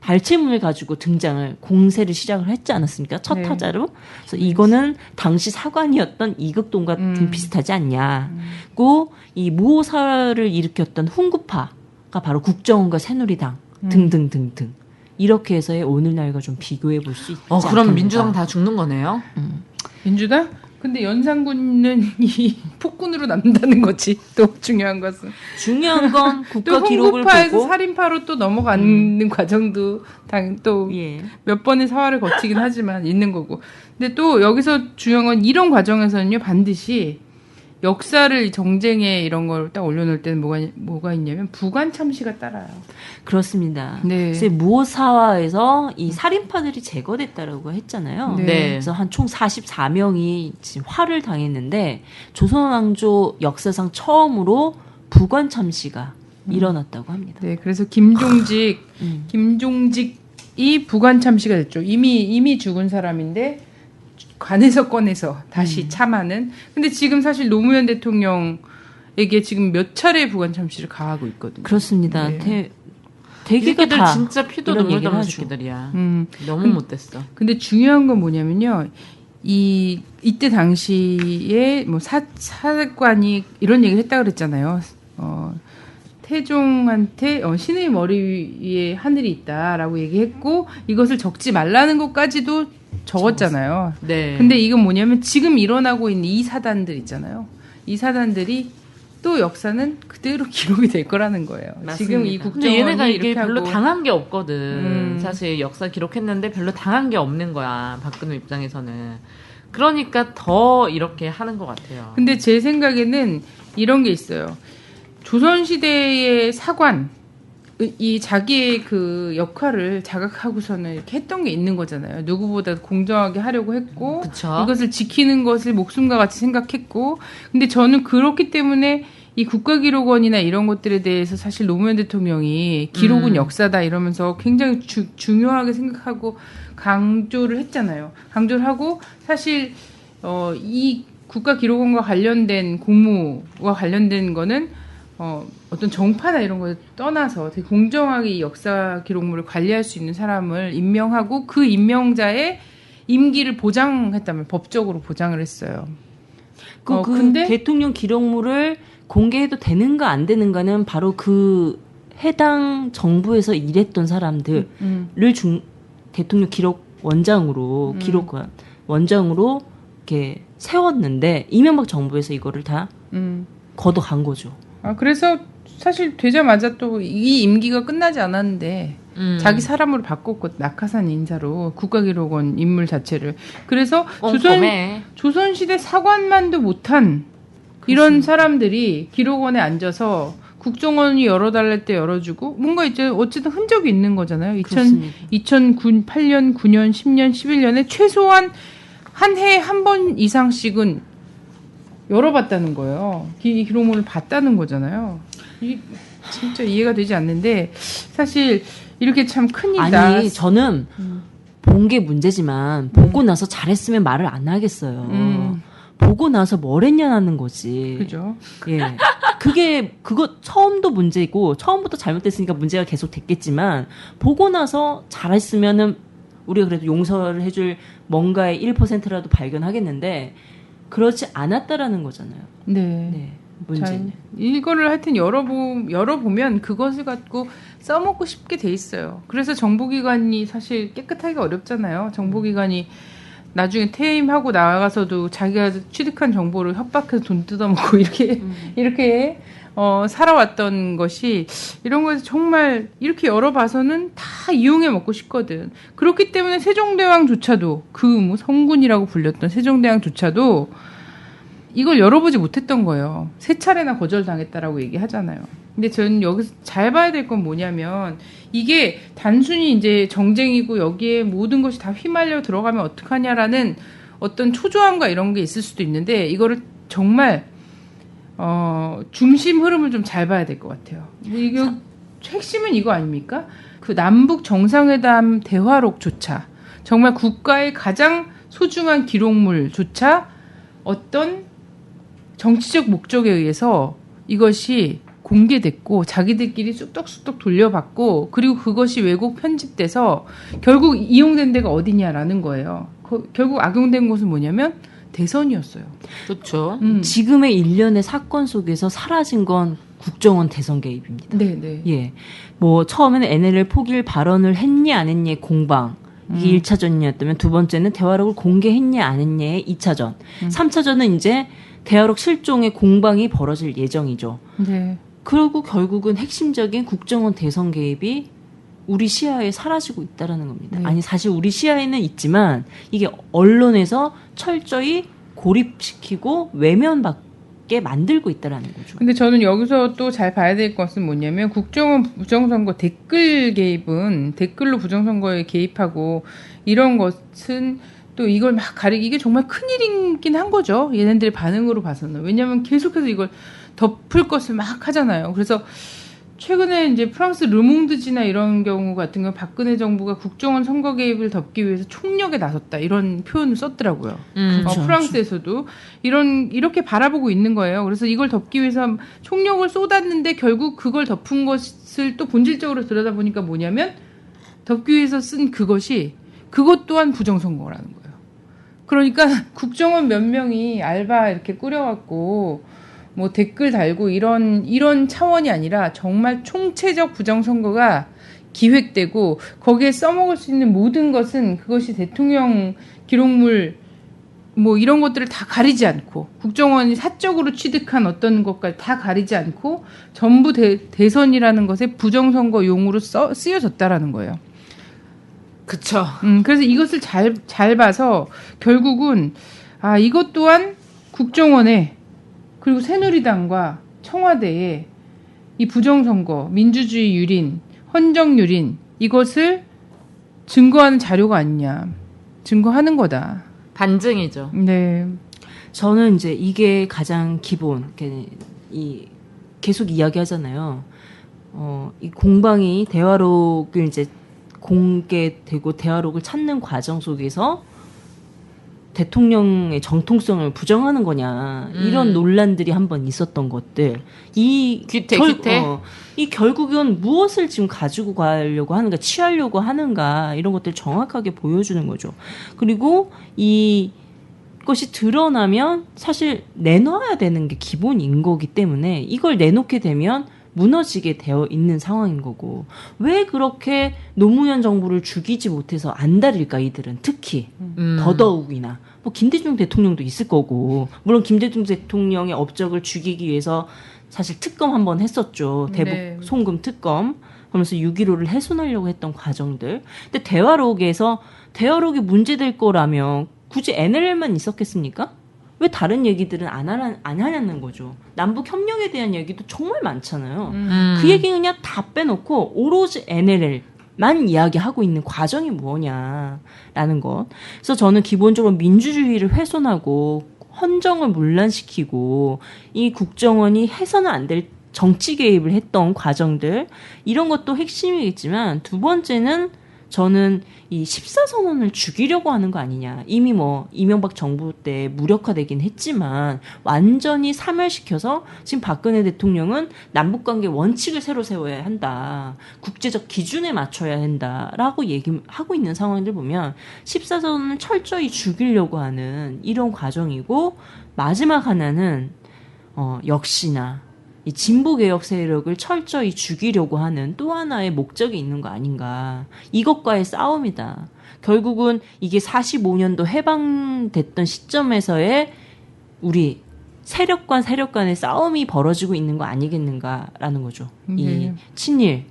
발췌문을 가지고 등장을 공세를 시작을 했지 않았습니까? 첫 네. 타자로. 그래서 이거는 당시 사관이었던 이극돈과 좀 비슷하지 않냐. 고 이 무오사를 일으켰던 훈구파가 바로 국정원과 새누리당 등등등등. 이렇게 해서의 오늘날과 좀 비교해 볼 수 있지 않겠는가. 그럼 민주당 다 죽는 거네요? 민주당? 근데 연산군은 이 폭군으로 남는다는 거지. 또 중요한 것은. 중요한 건 국가 또 기록을 홍구파에서 보고 살인파로 또 넘어가는 과정도 또 몇 번의 사활을 거치긴 하지만 있는 거고. 근데 또 여기서 중요한 건 이런 과정에서는요 반드시 역사를 정쟁에 이런 걸 딱 올려놓을 때는 뭐가 있냐면 부관 참시가 따라요. 그렇습니다. 네. 그래서 무오사와에서 이 살인파들이 제거됐다라고 했잖아요. 네. 그래서 한 총 44명이 지금 화를 당했는데 조선왕조 역사상 처음으로 부관 참시가 일어났다고 합니다. 네, 그래서 김종직이 부관 참시가 됐죠. 이미 죽은 사람인데 관에서 꺼내서 다시 참하는. 근데 지금 사실 노무현 대통령에게 지금 몇 차례 부관 참시를 가하고 있거든요. 그렇습니다. 네. 대개가 새끼들 다 진짜 피도 이런 눈물 얘기를 나는 하죠. 새끼들이야. 그 너무 못됐어. 근데 중요한 건 뭐냐면요. 이때 당시에 뭐 사관이 이런 얘기를 했다 그랬잖아요. 태종한테 신의 머리 위에 하늘이 있다라고 얘기했고 이것을 적지 말라는 것까지도 적었잖아요. 네. 근데 이건 뭐냐면 지금 일어나고 있는 이 사단들 있잖아요. 이 사단들이 또 역사는 그대로 기록이 될 거라는 거예요. 맞습니다. 지금 이 근데 국정원이 얘네가 이게 이렇게 별로 하고 당한 게 없거든. 사실 역사 기록했는데 별로 당한 게 없는 거야. 박근혜 입장에서는. 그러니까 더 이렇게 하는 것 같아요. 근데 제 생각에는 이런 게 있어요. 조선시대의 사관, 이 자기의 그 역할을 자각하고서는 이렇게 했던 게 있는 거잖아요. 누구보다 공정하게 하려고 했고, 그쵸. 이것을 지키는 것을 목숨과 같이 생각했고, 근데 저는 그렇기 때문에 이 국가기록원이나 이런 것들에 대해서 사실 노무현 대통령이 기록은 역사다 이러면서 굉장히 중요하게 생각하고 강조를 했잖아요. 강조를 하고 사실 이 국가기록원과 관련된 공무와 관련된 거는 어떤 정파나 이런 걸 떠나서 되게 공정하게 이 역사 기록물을 관리할 수 있는 사람을 임명하고 그 임명자의 임기를 보장했다면 법적으로 보장을 했어요. 근데 대통령 기록물을 공개해도 되는가 안 되는가는 바로 그 해당 정부에서 일했던 사람들을 대통령 기록 원장으로 기록관 원장으로 이렇게 세웠는데 이명박 정부에서 이거를 다 걷어간 거죠. 그래서 사실 되자마자 또 이 임기가 끝나지 않았는데 자기 사람으로 바꿨고 낙하산 인사로 국가기록원 인물 자체를 그래서 조선시대 사관만도 못한 이런 사람들이 기록원에 앉아서 국정원이 열어달랄 때 열어주고 뭔가 이제 어쨌든 흔적이 있는 거잖아요. 2008년, 9년, 10년, 11년에 최소한 한 해에 한 번 이상씩은 열어봤다는 거예요. 기록물을 봤다는 거잖아요. 진짜 이해가 되지 않는데 사실 이렇게 참 큰일이다. 아니 저는 본 게 문제지만 보고 나서 잘했으면 말을 안 하겠어요. 보고 나서 뭘 했냐는 거지. 그죠? 예. 그거 처음도 문제고, 처음부터 잘못됐으니까 문제가 계속 됐겠지만, 보고 나서 잘했으면은, 우리가 그래도 용서를 해줄 뭔가의 1%라도 발견하겠는데, 그렇지 않았다라는 거잖아요. 네. 문제는. 이거를 하여튼 열어보면 그것을 갖고 써먹고 싶게 돼 있어요. 그래서 정보기관이 사실 깨끗하기가 어렵잖아요. 정보기관이 나중에 퇴임하고 나가서도 자기가 취득한 정보를 협박해서 돈 뜯어먹고 이렇게 살아왔던 것이 이런 거에서 정말 이렇게 열어봐서는 다 이용해 먹고 싶거든. 그렇기 때문에 세종대왕조차도 그 성군이라고 불렸던 세종대왕조차도 이걸 열어보지 못했던 거예요. 3차례나 거절당했다라고 얘기하잖아요. 근데 저는 여기서 잘 봐야 될 건 뭐냐면 이게 단순히 이제 정쟁이고 여기에 모든 것이 다 휘말려 들어가면 어떡하냐라는 어떤 초조함과 이런 게 있을 수도 있는데 이거를 정말 중심 흐름을 좀 잘 봐야 될 것 같아요. 이거 핵심은 이거 아닙니까? 그 남북 정상회담 대화록조차 정말 국가의 가장 소중한 기록물조차 어떤 정치적 목적에 의해서 이것이 공개됐고 자기들끼리 쑥덕쑥덕 돌려받고 그리고 그것이 왜곡 편집돼서 결국 이용된 데가 어디냐라는 거예요. 결국 악용된 곳은 뭐냐면 대선이었어요. 그렇죠. 지금의 일련의 사건 속에서 사라진 건 국정원 대선 개입입니다. 네. 예. 뭐 처음에는 NLL 포기를 발언을 했니 안 했니의 공방. 이게 1차전이었다면 두 번째는 대화록을 공개했냐 안 했냐의 2차전. 3차전은 이제 대화록 실종의 공방이 벌어질 예정이죠. 네. 그리고 결국은 핵심적인 국정원 대선 개입이 우리 시야에 사라지고 있다라는 겁니다. 네. 아니 사실 우리 시야에는 있지만 이게 언론에서 철저히 고립시키고 외면밖에 있게 만들고 있다라는 거죠. 근데 저는 여기서 또 잘 봐야 될 것은 뭐냐면 국정원 부정선거 댓글 개입은 댓글로 부정선거에 개입하고 이런 것은 또 이걸 막 이게 정말 큰일이긴 한 거죠. 얘네들의 반응으로 봐서는. 왜냐하면 계속해서 이걸 덮을 것을 막 하잖아요. 그래서 최근에 이제 프랑스 르몽드지나 이런 경우 같은 경우 박근혜 정부가 국정원 선거 개입을 덮기 위해서 총력에 나섰다 이런 표현을 썼더라고요. 그렇죠. 프랑스에서도 이렇게 바라보고 있는 거예요. 그래서 이걸 덮기 위해서 총력을 쏟았는데 결국 그걸 덮은 것을 또 본질적으로 들여다보니까 뭐냐면 덮기 위해서 쓴 그것 또한 부정선거라는 거예요. 그러니까 국정원 몇 명이 알바 이렇게 꾸려갖고 뭐 댓글 달고 이런 차원이 아니라 정말 총체적 부정선거가 기획되고 거기에 써먹을 수 있는 모든 것은 그것이 대통령 기록물 뭐 이런 것들을 다 가리지 않고 국정원이 사적으로 취득한 어떤 것까지 다 가리지 않고 전부 대선이라는 것에 부정선거 용으로 쓰여졌다라는 거예요. 그쵸. 그래서 이것을 잘 봐서 결국은 이것 또한 국정원에 그리고 새누리당과 청와대에 이 부정선거, 민주주의 유린, 헌정 유린 이것을 증거하는 자료가 아니냐. 증거하는 거다. 반증이죠. 네. 저는 이제 이게 가장 기본, 계속 이야기하잖아요. 이 공방이 대화록을 이제 공개되고 대화록을 찾는 과정 속에서 대통령의 정통성을 부정하는 거냐 이런 논란들이 한번 있었던 것들 이 귀태. 이 결국은 무엇을 지금 가지고 가려고 하는가 취하려고 하는가 이런 것들 정확하게 보여주는 거죠. 그리고 이것이 드러나면 사실 내놔야 되는 게 기본인 거기 때문에 이걸 내놓게 되면 무너지게 되어 있는 상황인 거고 왜 그렇게 노무현 정부를 죽이지 못해서 안달일까 이들은 특히 더더욱이나 뭐 김대중 대통령도 있을 거고 물론 김대중 대통령의 업적을 죽이기 위해서 사실 특검 한번 했었죠. 대북 네. 송금 특검 하면서 6.15를 훼손하려고 했던 과정들. 근데 대화록이 문제될 거라면 굳이 NLL만 있었겠습니까? 왜 다른 얘기들은 안 하냐는 거죠. 남북 협력에 대한 얘기도 정말 많잖아요. 그 얘기 그냥 다 빼놓고 오로지 NLL만 이야기하고 있는 과정이 뭐냐라는 것. 그래서 저는 기본적으로 민주주의를 훼손하고 헌정을 문란시키고 이 국정원이 해서는 안 될 정치 개입을 했던 과정들 이런 것도 핵심이겠지만 두 번째는 저는 이 14선언을 죽이려고 하는 거 아니냐. 이미 뭐 이명박 정부 때 무력화되긴 했지만 완전히 사멸시켜서 지금 박근혜 대통령은 남북관계 원칙을 새로 세워야 한다. 국제적 기준에 맞춰야 한다라고 얘기하고 있는 상황들 보면 14선언을 철저히 죽이려고 하는 이런 과정이고 마지막 하나는 역시나 이 진보개혁 세력을 철저히 죽이려고 하는 또 하나의 목적이 있는 거 아닌가. 이것과의 싸움이다. 결국은 이게 45년도 해방됐던 시점에서의 우리 세력 간의 싸움이 벌어지고 있는 거 아니겠는가라는 거죠. 이 친일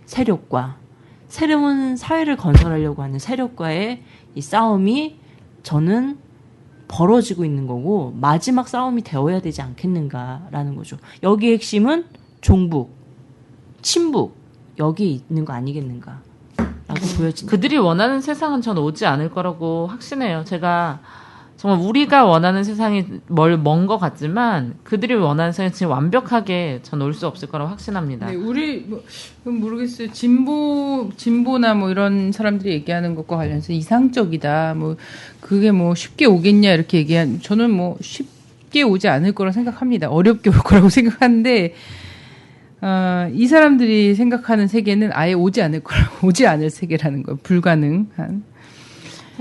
세력과 새로운 사회를 건설하려고 하는 세력과의 이 싸움이 저는 벌어지고 있는 거고 마지막 싸움이 되어야 되지 않겠는가라는 거죠. 여기의 핵심은 종북, 친북 여기 있는 거 아니겠는가라고 보여집니다. 그들이 원하는 세상은 전 오지 않을 거라고 확신해요. 제가 정말 우리가 원하는 세상이 먼 것 같지만 그들이 원하는 세상이 지금 완벽하게 전 올 수 없을 거라고 확신합니다. 네, 우리 모르겠어요. 진보나 뭐 이런 사람들이 얘기하는 것과 관련해서 이상적이다. 뭐 그게 뭐 쉽게 오겠냐 이렇게 저는 뭐 쉽게 오지 않을 거라고 생각합니다. 어렵게 올 거라고 생각하는데 이 사람들이 생각하는 세계는 아예 오지 않을 세계라는 거예요. 불가능한.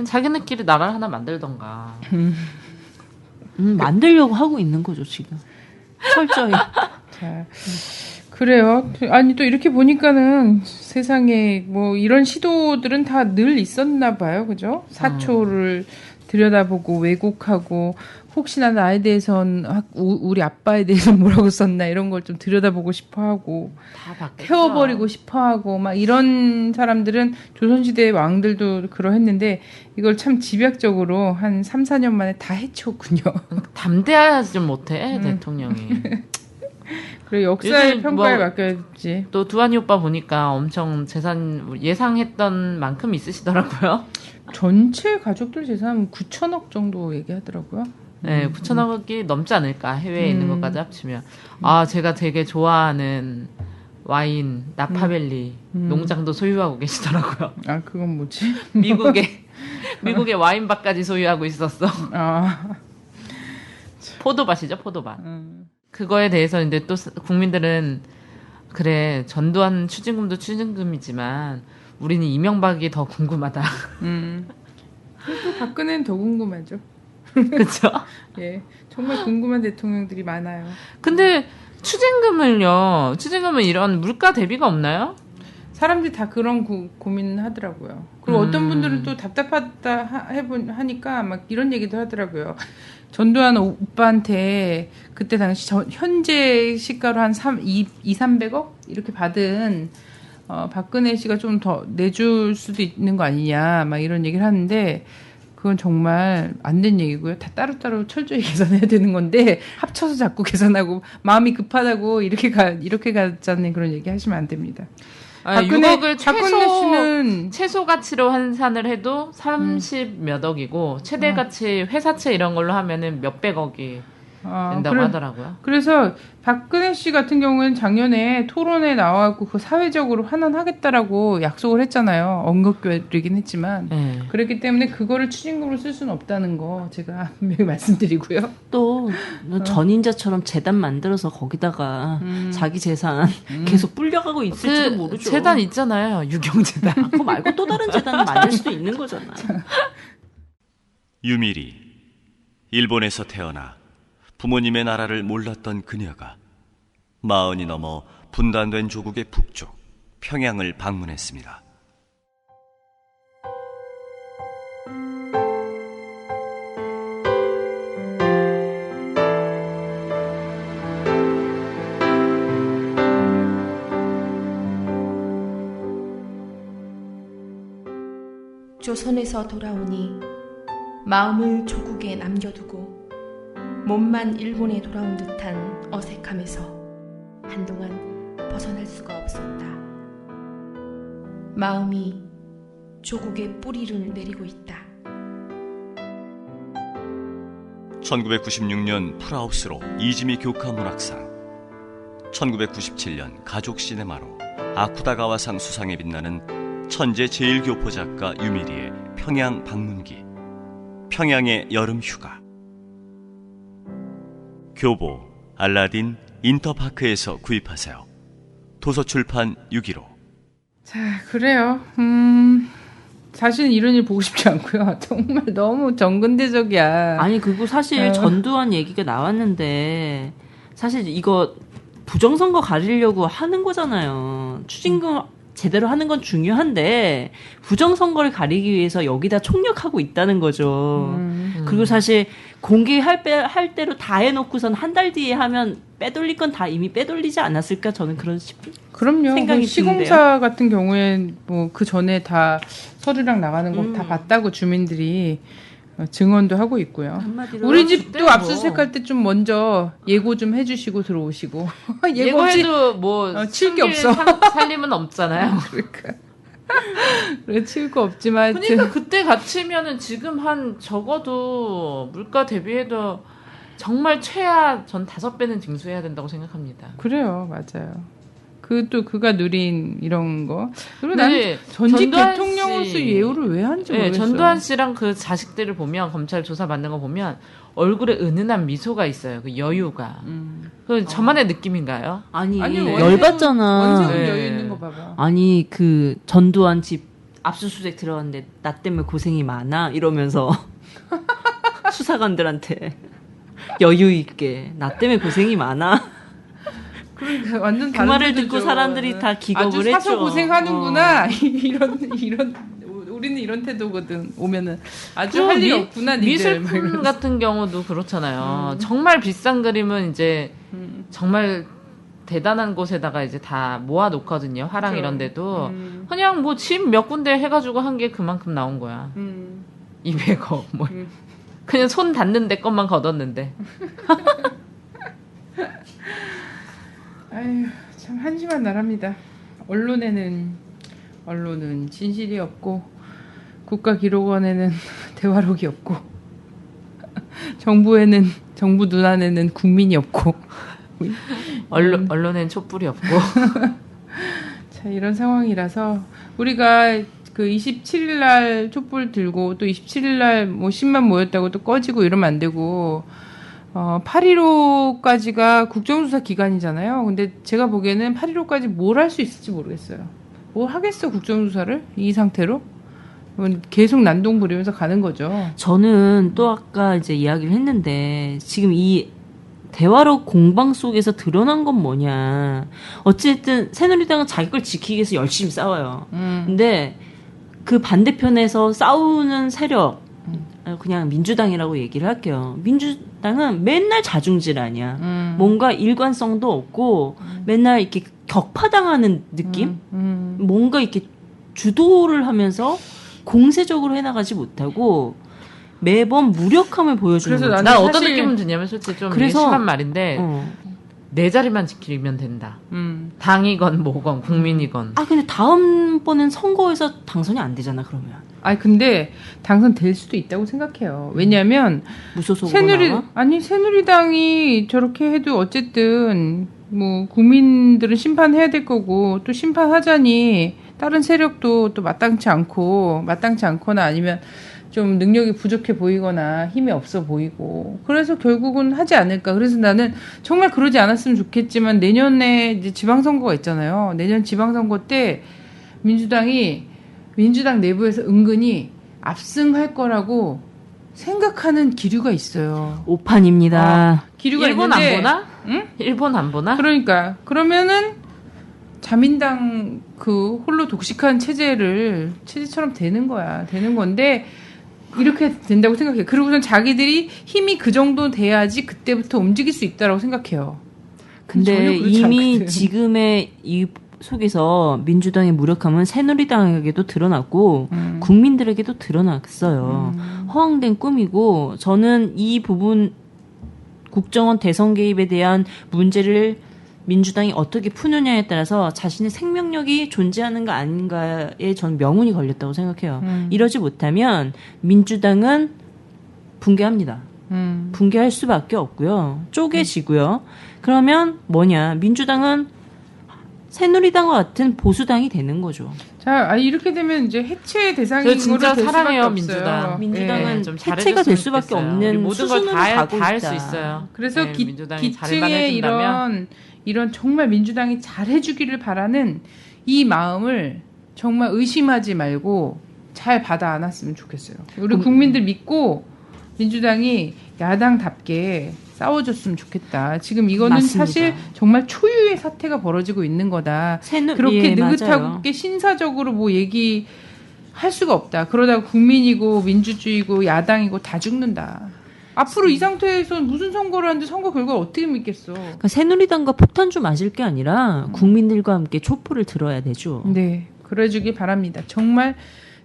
자기네끼리 나라를 하나 만들던가. 만들려고 하고 있는 거죠 지금. 철저히. 자, 그래요. 아니 또 이렇게 보니까는 세상에 뭐 이런 시도들은 다 늘 있었나 봐요, 그죠? 사초를 들여다보고 왜곡하고 혹시나 나에 대해선 우리 아빠에 대해서 뭐라고 썼나 이런 걸 좀 들여다보고 싶어하고 다 바뀌었죠. 태워버리고 싶어하고 막 이런 사람들은 조선시대의 왕들도 그러했는데 이걸 참 집약적으로 한 3, 4년 만에 다 해치웠군요. 담대하지 좀 못해 대통령이. 그래 역사의 요즘 평가에 뭐 맡겨야지. 또 두한이 오빠 보니까 엄청 재산 예상했던 만큼 있으시더라고요. 전체 가족들 재산 9천억 정도 얘기하더라고요. 네, 9천억이 넘지 않을까 해외에 있는 것까지 합치면. 아 제가 되게 좋아하는 와인 나파밸리 농장도 소유하고 계시더라고요. 아 그건 뭐지? 미국의 와인밭까지 소유하고 있었어. 아 포도밭이죠, 포도밭. 그거에 대해서 이제 또 국민들은 그래 전두환 추징금도 추징금이지만 우리는 이명박이 더 궁금하다. 그래도 박근혜는 더 궁금하죠. 그렇죠? 예, 정말 궁금한 대통령들이 많아요. 근데 추징금은 이런 물가 대비가 없나요? 사람들이 다 그런 고민을 하더라고요. 그리고 어떤 분들은 또 답답하다 하니까 막 이런 얘기도 하더라고요. 전두환 오빠한테 그때 당시 현재 시가로 한 300억? 이렇게 받은 박근혜 씨가 좀 더 내줄 수도 있는 거 아니냐 막 이런 얘기를 하는데 그건 정말 안 된 얘기고요. 다 따로따로 철저히 계산해야 되는 건데 합쳐서 자꾸 계산하고 마음이 급하다고 이렇게 가자는 그런 얘기 하시면 안 됩니다. 박근혜 6억을 씨는 최소 가치로 환산을 해도 30 몇 억이고 최대 가치 회사채 이런 걸로 하면은 몇백억이 된다고 하더라고요. 그래서 박근혜 씨 같은 경우는 작년에 토론에 나와갖고 그 사회적으로 환원하겠다라고 약속을 했잖아요. 언급되긴 했지만 네. 그렇기 때문에 그거를 추징금으로 쓸 수는 없다는 거 제가 분명히 말씀드리고요. 또 전인자처럼 재단 만들어서 거기다가 자기 재산 계속 불려가고 있을지도 모르죠. 재단 있잖아요. 유경재단. 그거 말고 또 다른 재단을 만들 수도 있는 거잖아. 유미리, 일본에서 태어나 부모님의 나라를 몰랐던 그녀가 40이 넘어 분단된 조국의 북쪽 평양을 방문했습니다. 조선에서 돌아오니 마음을 조국에 남겨두고 몸만 일본에 돌아온 듯한 어색함에서 한동안 벗어날 수가 없었다. 마음이 조국의 뿌리를 내리고 있다. 1996년 풀하우스로 이지미 교카 문학상, 1997년 가족 시네마로 아쿠다가와상 수상에 빛나는 천재 제1교포 작가 유미리의 평양 방문기, 평양의 여름 휴가. 교보, 알라딘, 인터파크에서 구입하세요. 도서출판 615. 자, 그래요. 사실은 이런 일 보고 싶지 않고요. 정말 너무 정근대적이야. 아니 그리고 사실 전두환 얘기가 나왔는데 사실 이거 부정선거 가리려고 하는 거잖아요. 추징금 제대로 하는 건 중요한데 부정선거를 가리기 위해서 여기다 총력하고 있다는 거죠. 그리고 사실 공개할 대로 다 해놓고선 한 달 뒤에 하면 빼돌릴 건 다 이미 빼돌리지 않았을까 저는 그런 그럼요. 생각이 시공사 드는데요. 같은 경우에 뭐 그 전에 다 서류랑 나가는 거 다 봤다고 주민들이 증언도 하고 있고요. 우리 집도 압수수색할 때 좀 먼저 예고 좀 해주시고 들어오시고 예고해도 뭐 칠 게 없어. 살림은 없잖아요. 그러니까 그래 칠 거 없지만 그러니까 그때 갇히면은 지금 한 적어도 물가 대비해도 정말 최하 전 5배는 징수해야 된다고 생각합니다. 그래요, 맞아요. 그가 누린 이런 거. 그리고 난 근데 전직 전두환 대통령으로서 씨- 예우를 왜 하는지 모르겠어요. 전두환 씨랑 그 자식들을 보면 검찰 조사 받는 거 보면 얼굴에 은은한 미소가 있어요. 그 여유가. 그 저만의 느낌인가요? 아니 아니요, 열받잖아. 원세훈 네. 여유 있는 거 봐봐. 아니 그 전두환 집 압수수색 들어갔는데 나 때문에 고생이 많아 이러면서 수사관들한테 여유 있게 나 때문에 고생이 많아. 그러니까 완전 그 다른 말을 분들죠. 듣고 사람들이 다 기겁을 아주 사서 했죠. 고생하는구나. 이런 우리는 이런 태도거든. 오면은 아주 그리고 할 일 없구나 니들. 막 미술품 이러면서. 같은 경우도 그렇잖아요. 정말 비싼 그림은 이제 정말 대단한 곳에다가 이제 다 모아놓거든요. 화랑 그렇죠. 이런 데도. 그냥 뭐 집 몇 군데 해가지고 한 게 그만큼 나온 거야. 200억 뭐. 그냥 손 닿는 데 것만 걷었는데. 아유, 참 한심한 나라입니다. 언론은 진실이 없고 국가기록원에는 대화록이 없고 정부 눈안에는 국민이 없고 언론엔 촛불이 없고. 자, 이런 상황이라서 우리가 그 27일 날 촛불 들고 또 27일 날 뭐 10만 모였다고 또 꺼지고 이러면 안 되고 8.15까지가 국정조사 기간이잖아요. 근데 제가 보기에는 8.15까지 뭘 할 수 있을지 모르겠어요. 뭘 하겠어, 국정조사를? 이 상태로? 계속 난동 부리면서 가는 거죠. 저는 또 아까 이제 이야기를 했는데 지금 이 대화록 공방 속에서 드러난 건 뭐냐. 어쨌든 새누리당은 자기 걸 지키기 위해서 열심히 싸워요. 근데 그 반대편에서 싸우는 세력, 그냥 민주당이라고 얘기를 할게요. 민주당은 맨날 자중질 아니야. 뭔가 일관성도 없고 맨날 이렇게 격파당하는 느낌? 뭔가 이렇게 주도를 하면서 공세적으로 해나가지 못하고 매번 무력함을 보여주는 그래서 거죠. 난 어떤 사실- 느낌은 드냐면 솔직히 좀 그래서- 심한 말인데 내 자리만 지키면 된다. 당이건 뭐건 국민이건. 아 근데 다음번엔 선거에서 당선이 안 되잖아 그러면. 아니 근데 당선될 수도 있다고 생각해요. 왜냐하면 무소속으로 나와? 새누리당이 저렇게 해도 어쨌든 뭐 국민들은 심판해야 될 거고 또 심판하자니 다른 세력도 또 마땅치 않거나 아니면 좀 능력이 부족해 보이거나 힘이 없어 보이고 그래서 결국은 하지 않을까. 그래서 나는 정말 그러지 않았으면 좋겠지만 내년에 이제 지방선거가 있잖아요. 내년 지방선거 때 민주당 내부에서 은근히 압승할 거라고 생각하는 기류가 있어요. 오판입니다. 기류가 일본 있는데 안 보나? 응? 일본 안 보나? 그러니까 그러면은 자민당 그 홀로 독식한 체제처럼 되는 건데 이렇게 된다고 생각해요. 그리고선 자기들이 힘이 그 정도 돼야지 그때부터 움직일 수 있다라고 생각해요. 근데 전혀 그렇지 이미 않거든. 지금의 이 속에서 민주당의 무력함은 새누리당에게도 드러났고 국민들에게도 드러났어요. 허황된 꿈이고 저는 이 부분 국정원 대선 개입에 대한 문제를 민주당이 어떻게 푸느냐에 따라서 자신의 생명력이 존재하는가 아닌가에 전 명운이 걸렸다고 생각해요. 이러지 못하면 민주당은 붕괴합니다. 붕괴할 수밖에 없고요. 쪼개지고요. 그러면 뭐냐? 민주당은 새누리당과 같은 보수당이 되는 거죠. 자, 이렇게 되면 이제 해체 대상인 저 진짜 거로 될 사랑해요, 수밖에 민주당. 없어요. 민주당은 예. 좀 해체가 될 수밖에 없는 모든 걸 수순으로 다 가고 할 수 있다. 있어요. 그래서 네, 민주당이 잘만 기층에 해준다면 이런 정말 민주당이 잘해주기를 바라는 이 마음을 정말 의심하지 말고 잘 받아 안았으면 좋겠어요. 우리 국민들 믿고 민주당이 야당답게 싸워줬으면 좋겠다. 지금 이거는 맞습니다. 사실 정말 초유의 사태가 벌어지고 있는 거다. 그렇게 예, 느긋하게 맞아요. 신사적으로 뭐 얘기할 수가 없다. 그러다가 국민이고 민주주의고 야당이고 다 죽는다. 앞으로 이 상태에서 무슨 선거를 하는데 선거 결과를 어떻게 믿겠어. 그러니까 새누리당과 폭탄주 맞을 게 아니라 국민들과 함께 촛불을 들어야 되죠. 네, 그래주길 바랍니다. 정말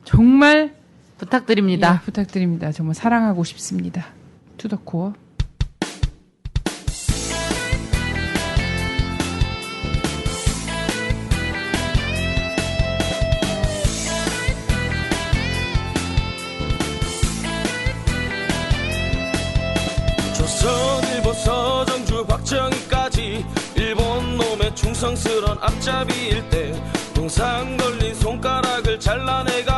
정말 부탁드립니다. 예, 부탁드립니다. 정말 사랑하고 싶습니다. 투더코어. 조선일보 서정주 박정희까지 일본 놈의 충성스런 앞잡이일 때 동상 걸린 손가락을 잘라내가